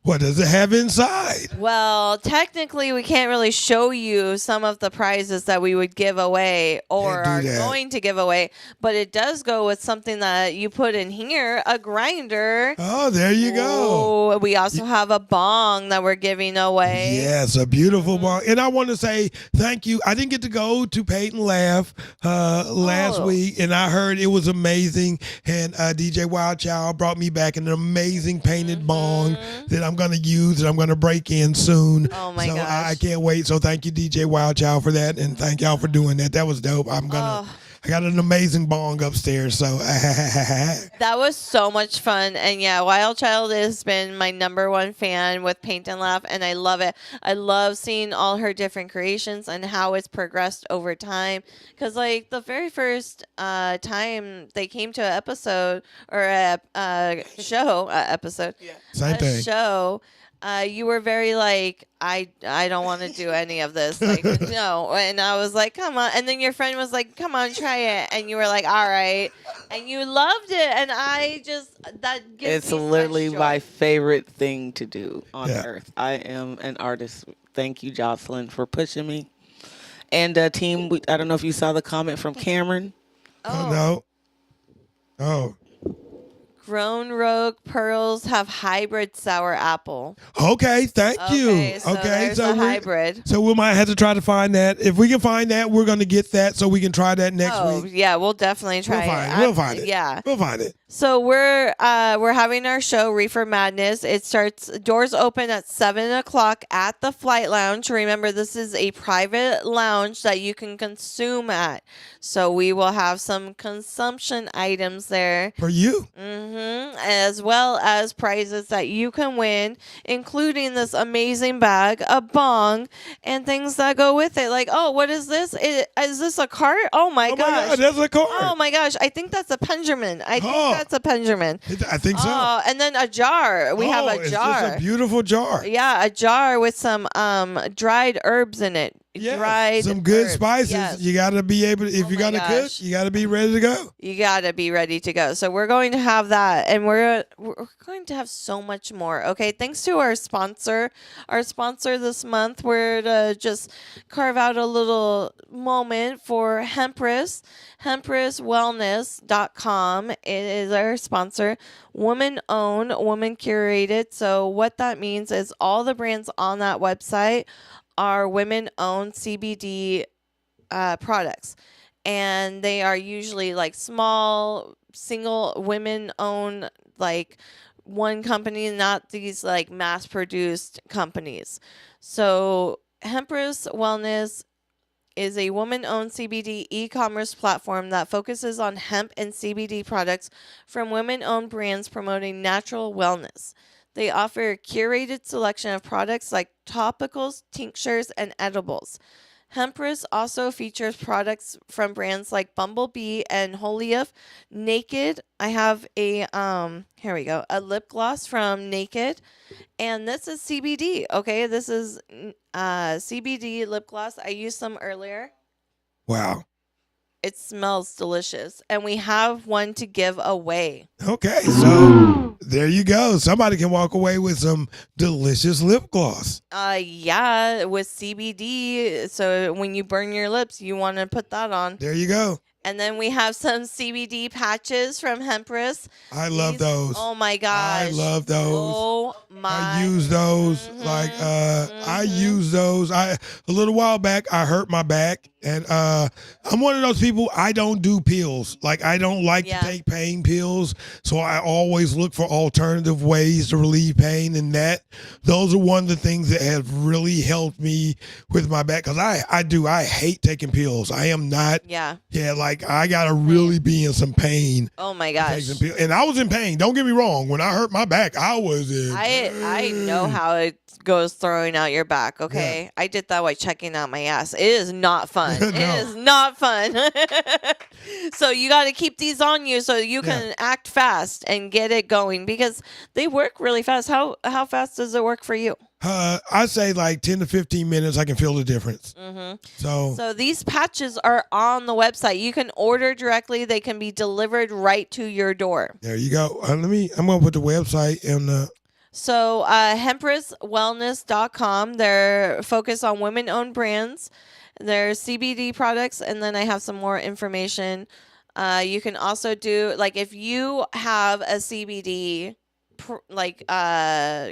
What does it have inside? Well, technically, we can't really show you some of the prizes that we would give away or are going to give away, but it does go with something that you put in here, a grinder. Oh, there you go. Oh, we also have a bong that we're giving away. Yes, a beautiful bong. And I want to say thank you. I didn't get to go to Peyton Laugh last week, and I heard it was amazing. And DJ Wild Child brought me back an amazing painted bong that I'm going to use and I'm going to break in soon. Oh my gosh. gosh. I can't wait. So thank you, DJ Wild Child, for that. And thank y'all for doing that. That was dope. I got an amazing bong upstairs. So that was so much fun. And yeah, Wild Child has been my #1 fan with Paint and Laugh, and I love it. I love seeing all her different creations and how it's progressed over time. Because like the very first time they came to an episode or a show, Same thing. Show. You were very like, I don't want to do any of this. Like, no. And I was like, come on. And then your friend was like, come on, try it. And you were like, all right. And you loved it. And that gives It's me literally such joy. my favorite thing to do on earth. I am an artist. Thank you, Jocelyn, for pushing me. And team, I don't know if you saw the comment from Cameron. Oh, no. Oh. Grown Rogue Pearls have hybrid sour apple. Okay, thank you. So there's a hybrid. So we might have to try to find that. If we can find that, we're going to get that so we can try that next week. Yeah, we'll definitely try it. We'll find it. Yeah. We'll find it. So we're having our show Reefer Madness. It starts, doors open at 7:00 at the Flight Lounge. Remember, this is a private lounge that you can consume at. So we will have some consumption items there. For you. As well as prizes that you can win, including this amazing bag, a bong, and things that go with it. Like, oh, what is this? Is this a cart? Oh my gosh. God, that's a cart. Oh my gosh. I think that's a Pendulum. I think that's a Pendulum. I think so. Oh, and then a jar. We have a jar. It's a beautiful jar. Yeah, a jar with some dried herbs in it. Dried some good herbs. spices. Yes. You got to be able to, if you're going to cook, you got to be ready to go. You got to be ready to go. So we're going to have that, and we're going to have so much more. Okay, thanks to our sponsor. Our sponsor this month, we're to just carve out a little moment for Hempress. HempressWellness.com. It is our sponsor. Woman owned, woman curated. So what that means is all the brands on that website are women-owned CBD products, and they are usually like small, single women-owned, like one company, not these like mass-produced companies. So Hempress Wellness is a woman-owned CBD e-commerce platform that focuses on hemp and CBD products from women-owned brands promoting natural wellness. They offer a curated selection of products like topicals, tinctures, and edibles. Hempress also features products from brands like Bumblebee and Holief. Naked, I have a here we go, a lip gloss from Naked, and this is CBD. Okay, this is CBD lip gloss. I used some earlier. Wow. It smells delicious, and we have one to give away. Okay, so there you go. Somebody can walk away with some delicious lip gloss. Yeah, with CBD. So when you burn your lips, you want to put that on. There you go. And then we have some CBD patches from Hempress. I love those. Oh my gosh. I love those. Oh my. I use those. I use those. A little while back, I hurt my back. And I'm one of those people, I don't do pills. Like, I don't like to take pain pills. So I always look for alternative ways to relieve pain. And those are one of the things that have really helped me with my back. Because I hate taking pills. I am not. Yeah, like, I got to really be in some pain. Oh my gosh. And I was in pain. Don't get me wrong. When I hurt my back, I was in I know how it goes throwing out your back, okay? Yeah. I did that while checking out my ass. It is not fun. No. It is not fun. So you got to keep these on you so you can act fast and get it going because they work really fast. How fast does it work for you? I say like 10 to 15 minutes, I can feel the difference. So these patches are on the website. You can order directly. They can be delivered right to your door. There you go. I'm going to put the website in So hempresswellness.com. They're focused on women-owned brands. They're CBD products, and then I have some more information. You can also do, like, if you have a CBD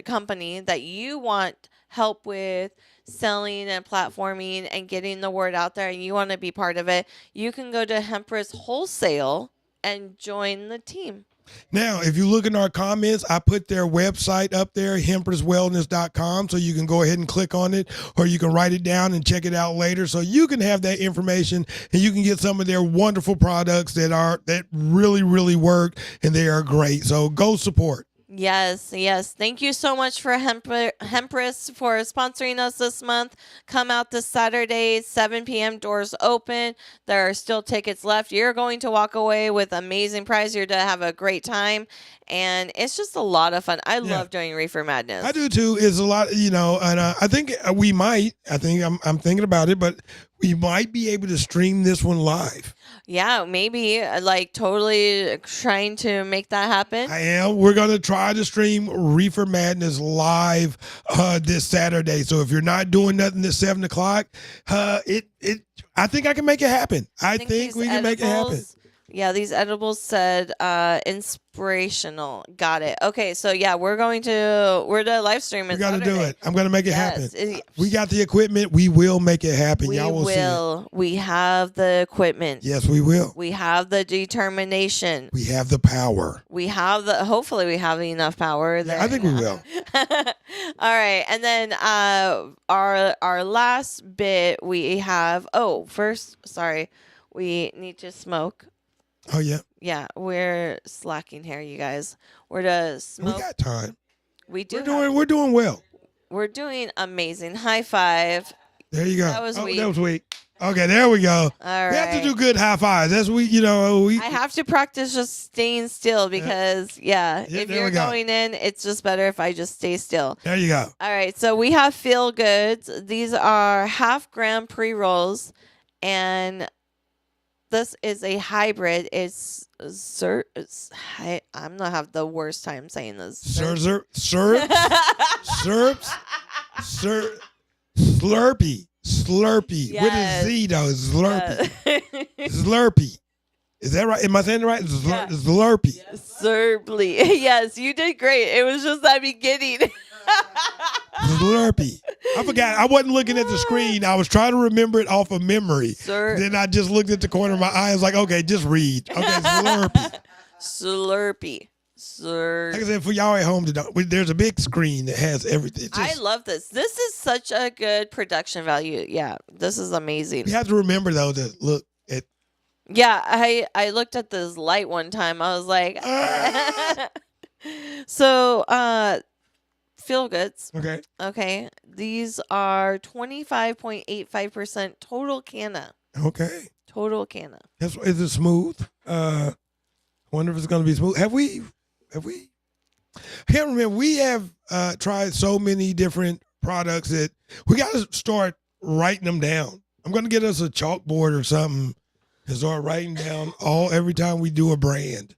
company that you want help with selling and platforming and getting the word out there and you want to be part of it, you can go to Hempress Wholesale and join the team. Now, if you look in our comments, I put their website up there, hempresswellness.com, so you can go ahead and click on it, or you can write it down and check it out later, so you can have that information and you can get some of their wonderful products that really, really work, and they are great. So go support. Yes. Thank you so much for Hempress for sponsoring us this month. Come out this Saturday, 7 p.m. Doors open. There are still tickets left. You're going to walk away with amazing prize. You're to have a great time. And it's just a lot of fun. I love doing Reefer Madness. I do too. It's a lot, and I think we might. I'm thinking about it, but we might be able to stream this one live. Yeah, maybe like totally trying to make that happen. I am. We're going to try to stream Reefer Madness live this Saturday. So if you're not doing nothing this 7 o'clock, I think I can make it happen. I think we can make it happen. Yeah, these edibles said inspirational. Got it. Okay, so yeah, we're to live stream it. We got to do it. I'm going to make it happen. We got the equipment. We will make it happen. Y'all will see it. We have the equipment. Yes, we will. We have the determination. We have the power. Hopefully we have enough power there. Yeah, I think we will. All right, and then our last bit we have. Oh, first, sorry, we need to smoke. Oh, yeah. Yeah, we're slacking here, you guys. We're to smoke. We got time. We do. We're doing well. We're doing amazing. High five. There you go. That was weak. That was weak. Okay, there we go. All right. We have to do good high fives. That's I have to practice just staying still because, if you're going in, it's just better if I just stay still. There you go. All right, so we have Feel Goods. These are 0.5 gram pre-rolls, and this is a hybrid. It's I'm gonna have the worst time saying this. Slurpy. Yes. With a Z though, Slurpy. Slurpy. Is that right? Am I saying it right? Slurpy. Slurpy. Yes, you did great. It was just that beginning. Slurpy. I forgot. I wasn't looking at the screen. I was trying to remember it off of memory. Then I just looked at the corner of my eye. I was like, okay, just read. Okay, Slurpy. Slurpy. Like I said, for y'all at home, there's a big screen that has everything. I love this. This is such a good production value. Yeah, this is amazing. You have to remember, though, to look at. Yeah, I looked at this light one time. I was like, So, Feel Goods. Okay. These are 25.85% total canna. Okay. Total canna. Is it smooth? I wonder if it's going to be smooth. Have we? I can't remember. We have tried so many different products that we got to start writing them down. I'm going to get us a chalkboard or something and start writing down every time we do a brand.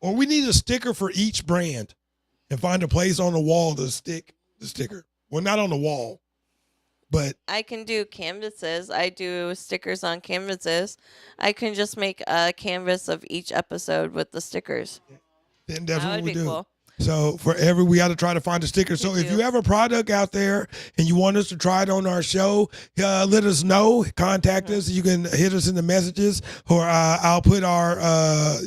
Or we need a sticker for each brand and find a place on the wall to stick the sticker. Well, not on the wall. But I can do canvases. I do stickers on canvases. I can just make a canvas of each episode with the stickers. then that's That what would we be do. cool. So we got to try to find a sticker. So if do. you have a product out there and you want us to try it on our show, let us know. Contact us. You can hit us in the messages, or I'll put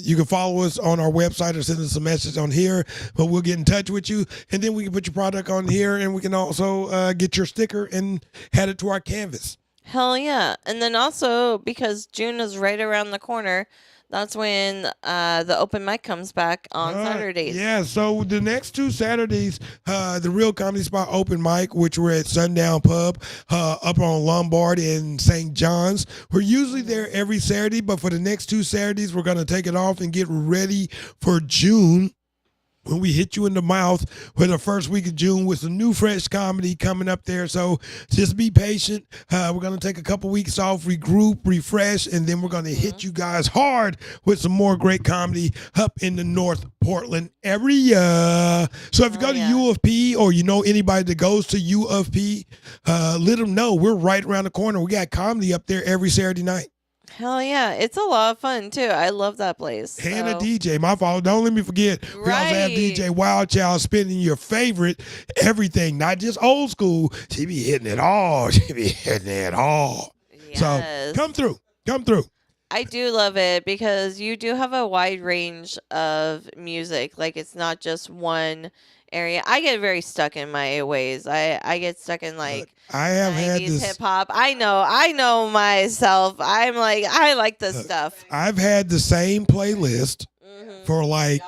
you can follow us on our website or send us a message on here. But we'll get in touch with you, and then we can put your product on here, and we can also get your sticker and add it to our canvas. Hell yeah. And then also, because June is right around the corner, that's when the open mic comes back on Saturdays. Yeah, so the next 2 Saturdays, the Real Comedy Spot open mic, which we're at Sundown Pub up on Lombard in St. John's. We're usually there every Saturday, but for the next 2 Saturdays, we're going to take it off and get ready for June, when we hit you in the mouth for the first week of June with some new fresh comedy coming up there. So just be patient. We're going to take a couple weeks off, regroup, refresh, and then we're going to hit you guys hard with some more great comedy up in the North Portland area. So if you go to U of P, or you know anybody that goes to U of P, let them know we're right around the corner. We got comedy up there every Saturday night. Hell yeah. It's a lot of fun, too. I love that place. And a DJ. My fault. Don't let me forget. We also have DJ Wild Child spinning your favorite everything, not just old school. She be hitting it all. She be hitting it all. Yes. So come through. Come through. I do love it because you do have a wide range of music. Like, it's not just one area. I get very stuck in my ways. I get stuck in like I have had 90s this hip hop. I know myself. I'm like, I like this stuff. I've had the same playlist for like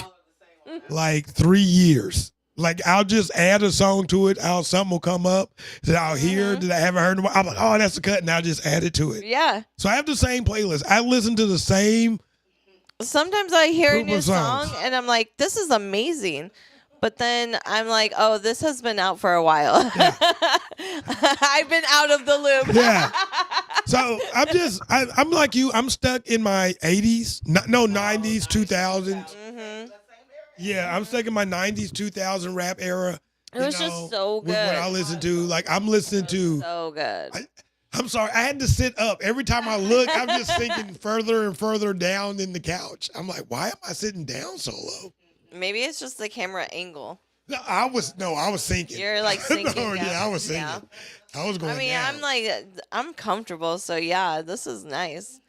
3 years. Like, I'll just add a song to it. Something will come up that I'll hear that I haven't heard in a while. I'm like, oh, that's a cut, and I'll just add it to it. Yeah. So I have the same playlist. I listen to the same. Sometimes I hear a group new of songs. song and I'm like, this is amazing. But then I'm like, oh, this has been out for a while. Yeah. I've been out of the loop. Yeah. So I'm like you. I'm stuck in my 80s, 90s, 2000s. Yeah, I'm stuck in my 90s, 2000 rap era. It was just so good. With what I listen to. Like, I'm listening to. So good. I'm sorry. I had to sit up. Every time I look, I'm just sinking further and further down in the couch. I'm like, why am I sitting down so low? Maybe it's just the camera angle. No, I was sinking. You're like sinking down. Yeah, I was sinking. Yeah. I was going down. I'm comfortable, so yeah, this is nice.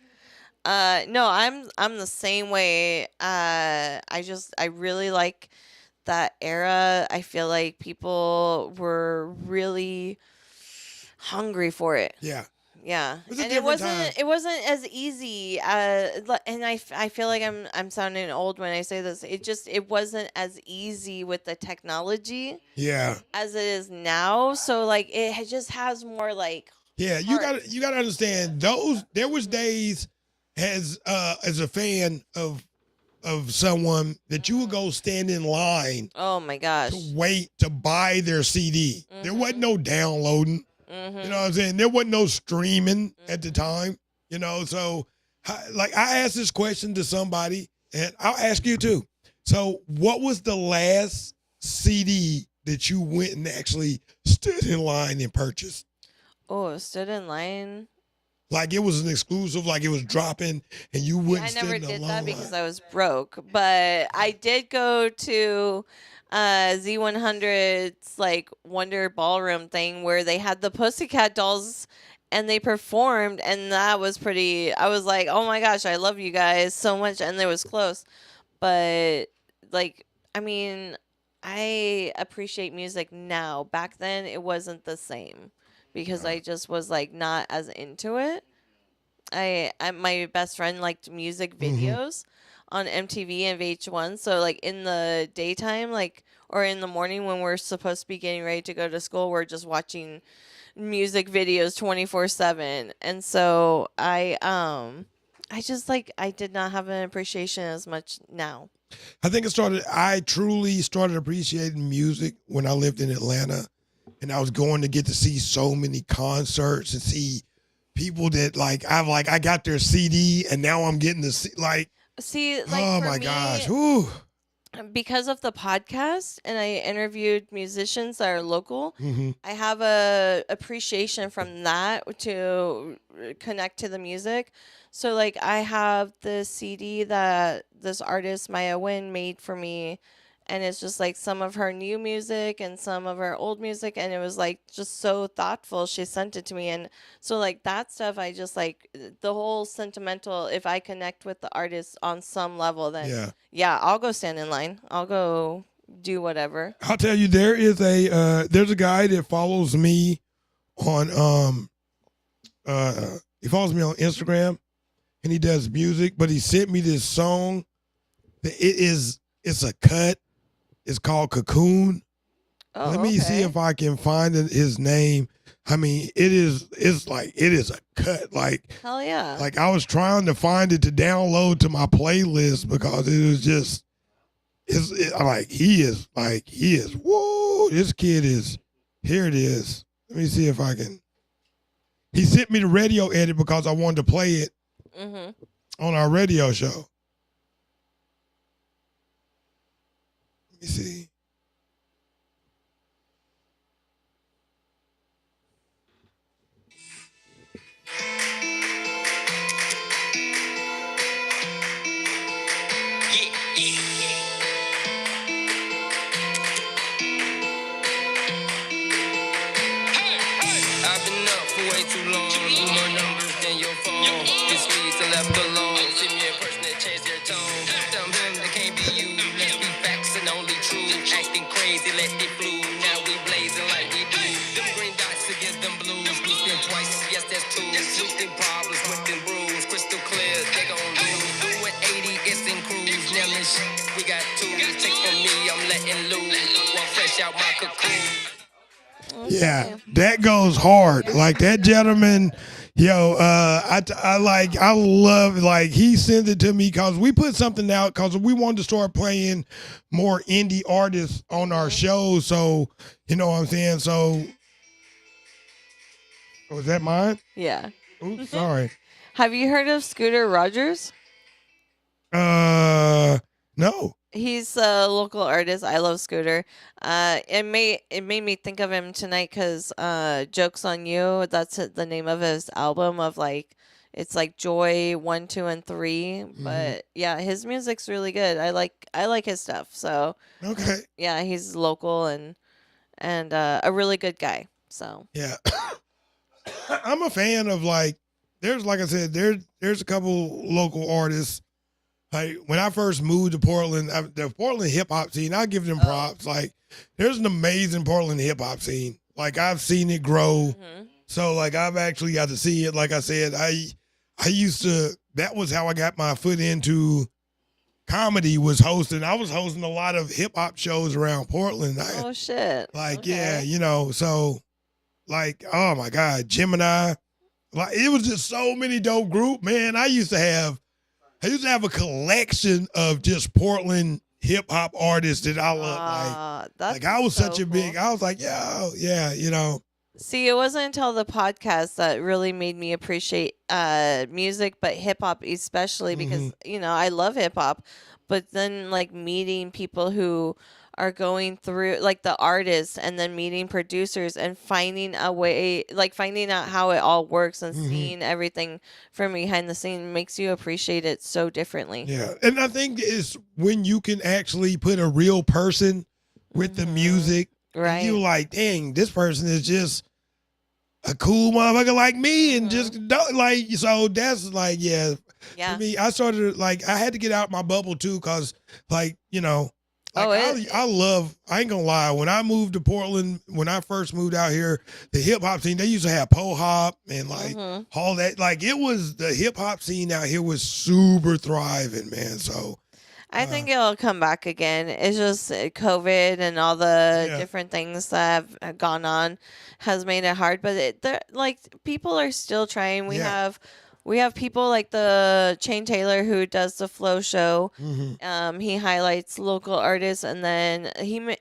No, I'm the same way. I really like that era. I feel like people were really hungry for it. Yeah. Yeah, It was a and different time. it wasn't as easy. And I feel like I'm sounding old when I say this. It wasn't as easy with the technology. Yeah. As it is now. So like it just has more like. Yeah, you got to understand there was days as a fan of someone that you would go stand in line. Oh my gosh. To wait to buy their CD. There wasn't no downloading. You know what I'm saying? There wasn't no streaming at the time, you know? So, like, I asked this question to somebody, and I'll ask you too. So, what was the last CD that you went and actually stood in line and purchased? Oh, stood in line? Like, it was an exclusive, like it was dropping, and you wouldn't stand in the line. I never did that because I was broke. But I did go to Z100's like Wonder Ballroom thing where they had the Pussycat Dolls and they performed, and that was pretty. I was like, oh my gosh, I love you guys so much, and it was close. But like, I mean, I appreciate music now. Back then, it wasn't the same because I just was like not as into it. My best friend liked music videos on MTV and VH1. So like in the daytime, like, or in the morning when we're supposed to be getting ready to go to school, we're just watching music videos 24/7. And so I just like, I did not have an appreciation as much now. I think I truly started appreciating music when I lived in Atlanta, and I was going to get to see so many concerts and see people that I got their CD, and now I'm getting to see like. See, like, oh for my me, gosh. Whew. because of the podcast and I interviewed musicians that are local, Mm-hmm. I have a appreciation from that to connect to the music. So like I have the CD that this artist Maya Wynn made for me, and it's just like some of her new music and some of her old music, and it was like just so thoughtful. She sent it to me, and so like that stuff I just like the whole sentimental. If I connect with the artist on some level, then Yeah. yeah, I'll go stand in line. I'll go do whatever. I'll tell you, there's a guy that follows me on he follows me on Instagram, and he does music, but he sent me this song that it's a cut. It's called Cocoon. Oh, Let me see okay. if I can find his name. I mean, it is a cut. Hell yeah. Like I was trying to find it to download to my playlist because it was just he is whoa, this kid is here it is. Let me see if I can. He sent me the radio edit because I wanted to play it on our radio show. Let me see. I've been up for way too long. More numbers than your phone. This leads to left alone. See me in person that change their tone. Tell them that can't be you. Let's be facts and only true. Acting crazy, let it flew. Now we blazing like we do. Them green dots against them blues. Blue spin twice, yes that's two. Sweeping problems with them brews. Crystal clear, they gon' lose. Doing 80, it's in cruise. Now this shit, we got two. Take from me, I'm letting loose. One fresh out my cocoon. Yeah, that goes hard. Like that gentleman, I love, like he sent it to me because we put something out because we wanted to start playing more indie artists on our show. So, you know what I'm saying? So, was that mine? Yeah. Oops, sorry. Have you heard of Scooter Rogers? No. He's a local artist. I love Scooter. It made me think of him tonight because "Jokes on You." That's the name of his album. Of like, it's like Joy 1, 2, and 3. But yeah, his music's really good. I like his stuff. So Okay. yeah, he's local and a really good guy. So Yeah. I'm a fan of like I said, there's a couple local artists. Like when I first moved to Portland, the Portland hip hop scene, I give them props. Like there's an amazing Portland hip hop scene. Like I've seen it grow. So like I've actually got to see it. Like I said, I used to, that was how I got my foot into comedy, was hosting. I was hosting a lot of hip hop shows around Portland. oh shit. Like, Okay. yeah, so like, oh my God, Gemini. Like it was just so many dope group, man. I used to have a collection of just Portland hip hop artists that I love. That's I was so such a big, cool. I was like, yeah, See, it wasn't until the podcast that really made me appreciate music, but hip hop especially because I love hip hop. But then like meeting people who are going through like the artists and then meeting producers and finding a way, like finding out how it all works and seeing everything from behind the scene makes you appreciate it so differently. Yeah. And I think it's when you can actually put a real person with the music. Right. You like, dang, this person is just a cool motherfucker like me, and just don't like. So that's like, yeah. For me, I started like I had to get out my bubble too, cause like I ain't gonna lie. When I moved to Portland, when I first moved out here, the hip hop scene, they used to have po hop and like all that. Like it was, the hip hop scene out here was super thriving, man. So I think it'll come back again. It's just COVID and all the different things that have gone on has made it hard. But like people are still trying. We have people like the Chain Taylor who does the Flow Show. He highlights local artists, and then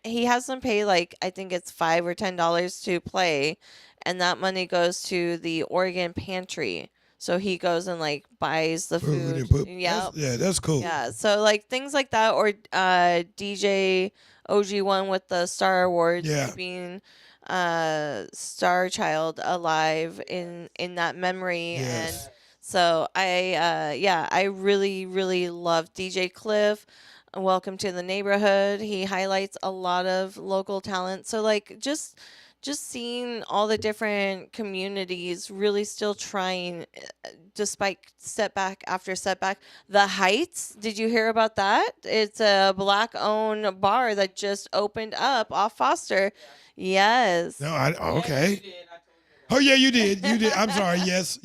he has them pay like I think it's $5 or $10 to play, and that money goes to the Oregon Pantry. So he goes and like buys the food. Yeah, that's cool. Yeah. So like things like that, or DJ OG1 with the Star Awards, keeping Star Child alive in that memory. And so I really love DJ Cliff. Welcome to the neighborhood. He highlights a lot of local talent. So like just seeing all the different communities really still trying, despite setback after setback. The Heights, did you hear about that? It's a Black-owned bar that just opened up off Foster. Yes. No, okay. Oh yeah, you did. I'm sorry. Yes.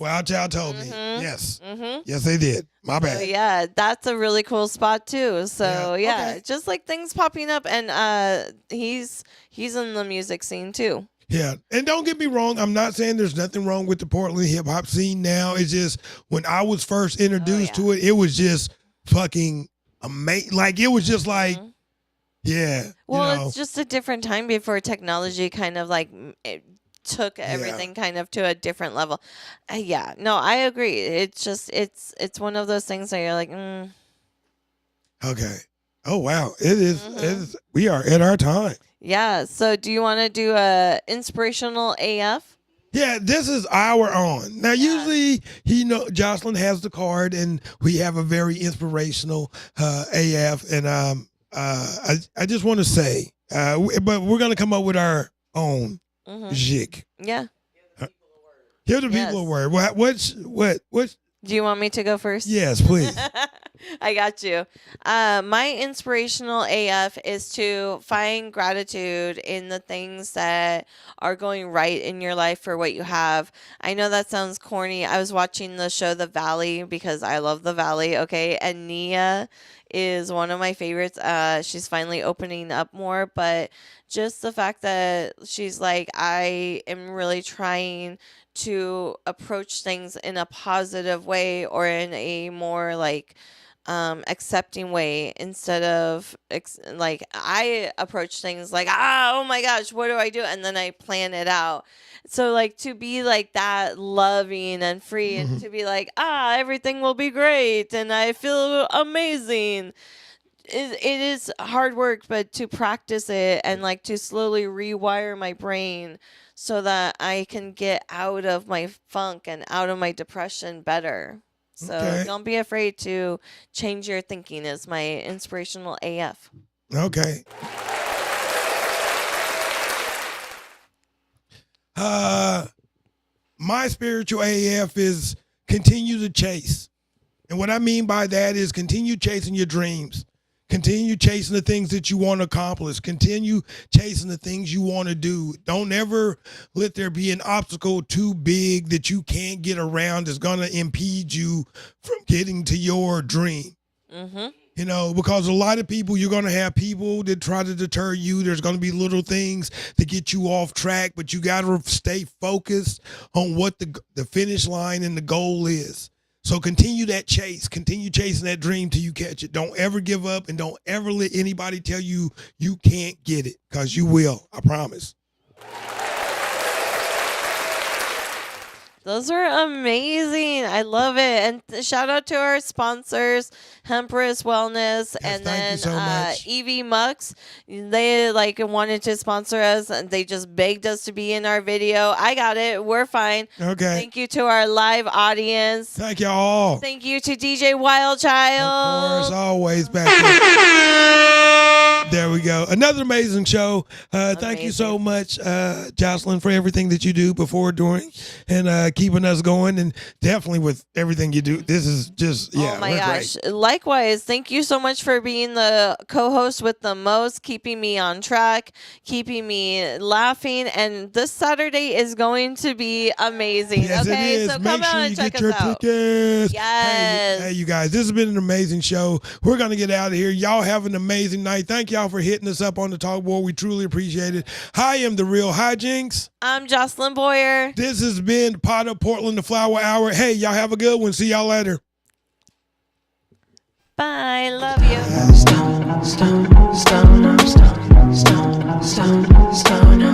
Well, Child told me. Yes. Yes, they did. My bad. So, yeah, that's a really cool spot too. So okay. Just like things popping up, and he's in the music scene too. Yeah, and don't get me wrong, I'm not saying there's nothing wrong with the Portland hip hop scene now. It's just when I was first introduced to it, it was just fucking amazing. Like it was just like, yeah. Well, it's just a different time before technology kind of like took everything kind of to a different level. No, I agree. It's just it's one of those things that you're like, Okay. Oh wow, it is. We are at our time. Yeah. So, do you want to do a inspirational AF? Yeah, this is our on. Now, usually, Jocelyn has the card, and we have a very inspirational AF. And I just want to say, but we're gonna come up with our own jig. Yeah. Give the people a word. What? Do you want me to go first? Yes, please. I got you. My inspirational AF is to find gratitude in the things that are going right in your life for what you have. I know that sounds corny. I was watching the show The Valley because I love The Valley, okay? And Nia is one of my favorites. She's finally opening up more, but just the fact that she's like, I am really trying to approach things in a positive way, or in a more like accepting way, instead of like I approach things like, oh my gosh, what do I do? And then I plan it out. So like to be like that loving and free, and to be like, everything will be great and I feel amazing. It is hard work, but to practice it and like to slowly rewire my brain so that I can get out of my funk and out of my depression better. So don't be afraid to change your thinking is my inspirational AF. Okay. My spiritual AF is continue to chase. And what I mean by that is continue chasing your dreams. Continue chasing the things that you want to accomplish. Continue chasing the things you want to do. Don't ever let there be an obstacle too big that you can't get around that's going to impede you from getting to your dream. Because a lot of people, you're going to have people that try to deter you. There's going to be little things to get you off track, but you got to stay focused on what the finish line and the goal is. So continue that chase. Continue chasing that dream till you catch it. Don't ever give up, and don't ever let anybody tell you you can't get it, because you will. I promise. Those are amazing. I love it. And shout out to our sponsors, Hempress Wellness, and then so EV Mux. They wanted to sponsor us, and they just begged us to be in our video. I got it. We're fine. Okay. Thank you to our live audience. Thank y'all. Thank you to DJ Wildchild. Of course, always back there. There we go. Another amazing show. Thank you so much, Jocelyn, for everything that you do before, during, and keeping us going, and definitely with everything you do. This is just, oh my gosh. Great. Likewise, thank you so much for being the co-host with the most, keeping me on track, keeping me laughing, and this Saturday is going to be amazing. Yes, okay, it is. so Make come sure out and you check get your us out. tickets. Yes. Hey, you guys, this has been an amazing show. We're going to get out of here. Y'all have an amazing night. Thank y'all for hitting us up on the talk board. We truly appreciate it. I am the Real Hyjinx. I'm Jocelyn Boyer. This has been Pot of Portland, the Flower Hour. Hey, y'all have a good one. See y'all later. Bye. Love you. Stone, stone, stone, stone, stone, stone, stone.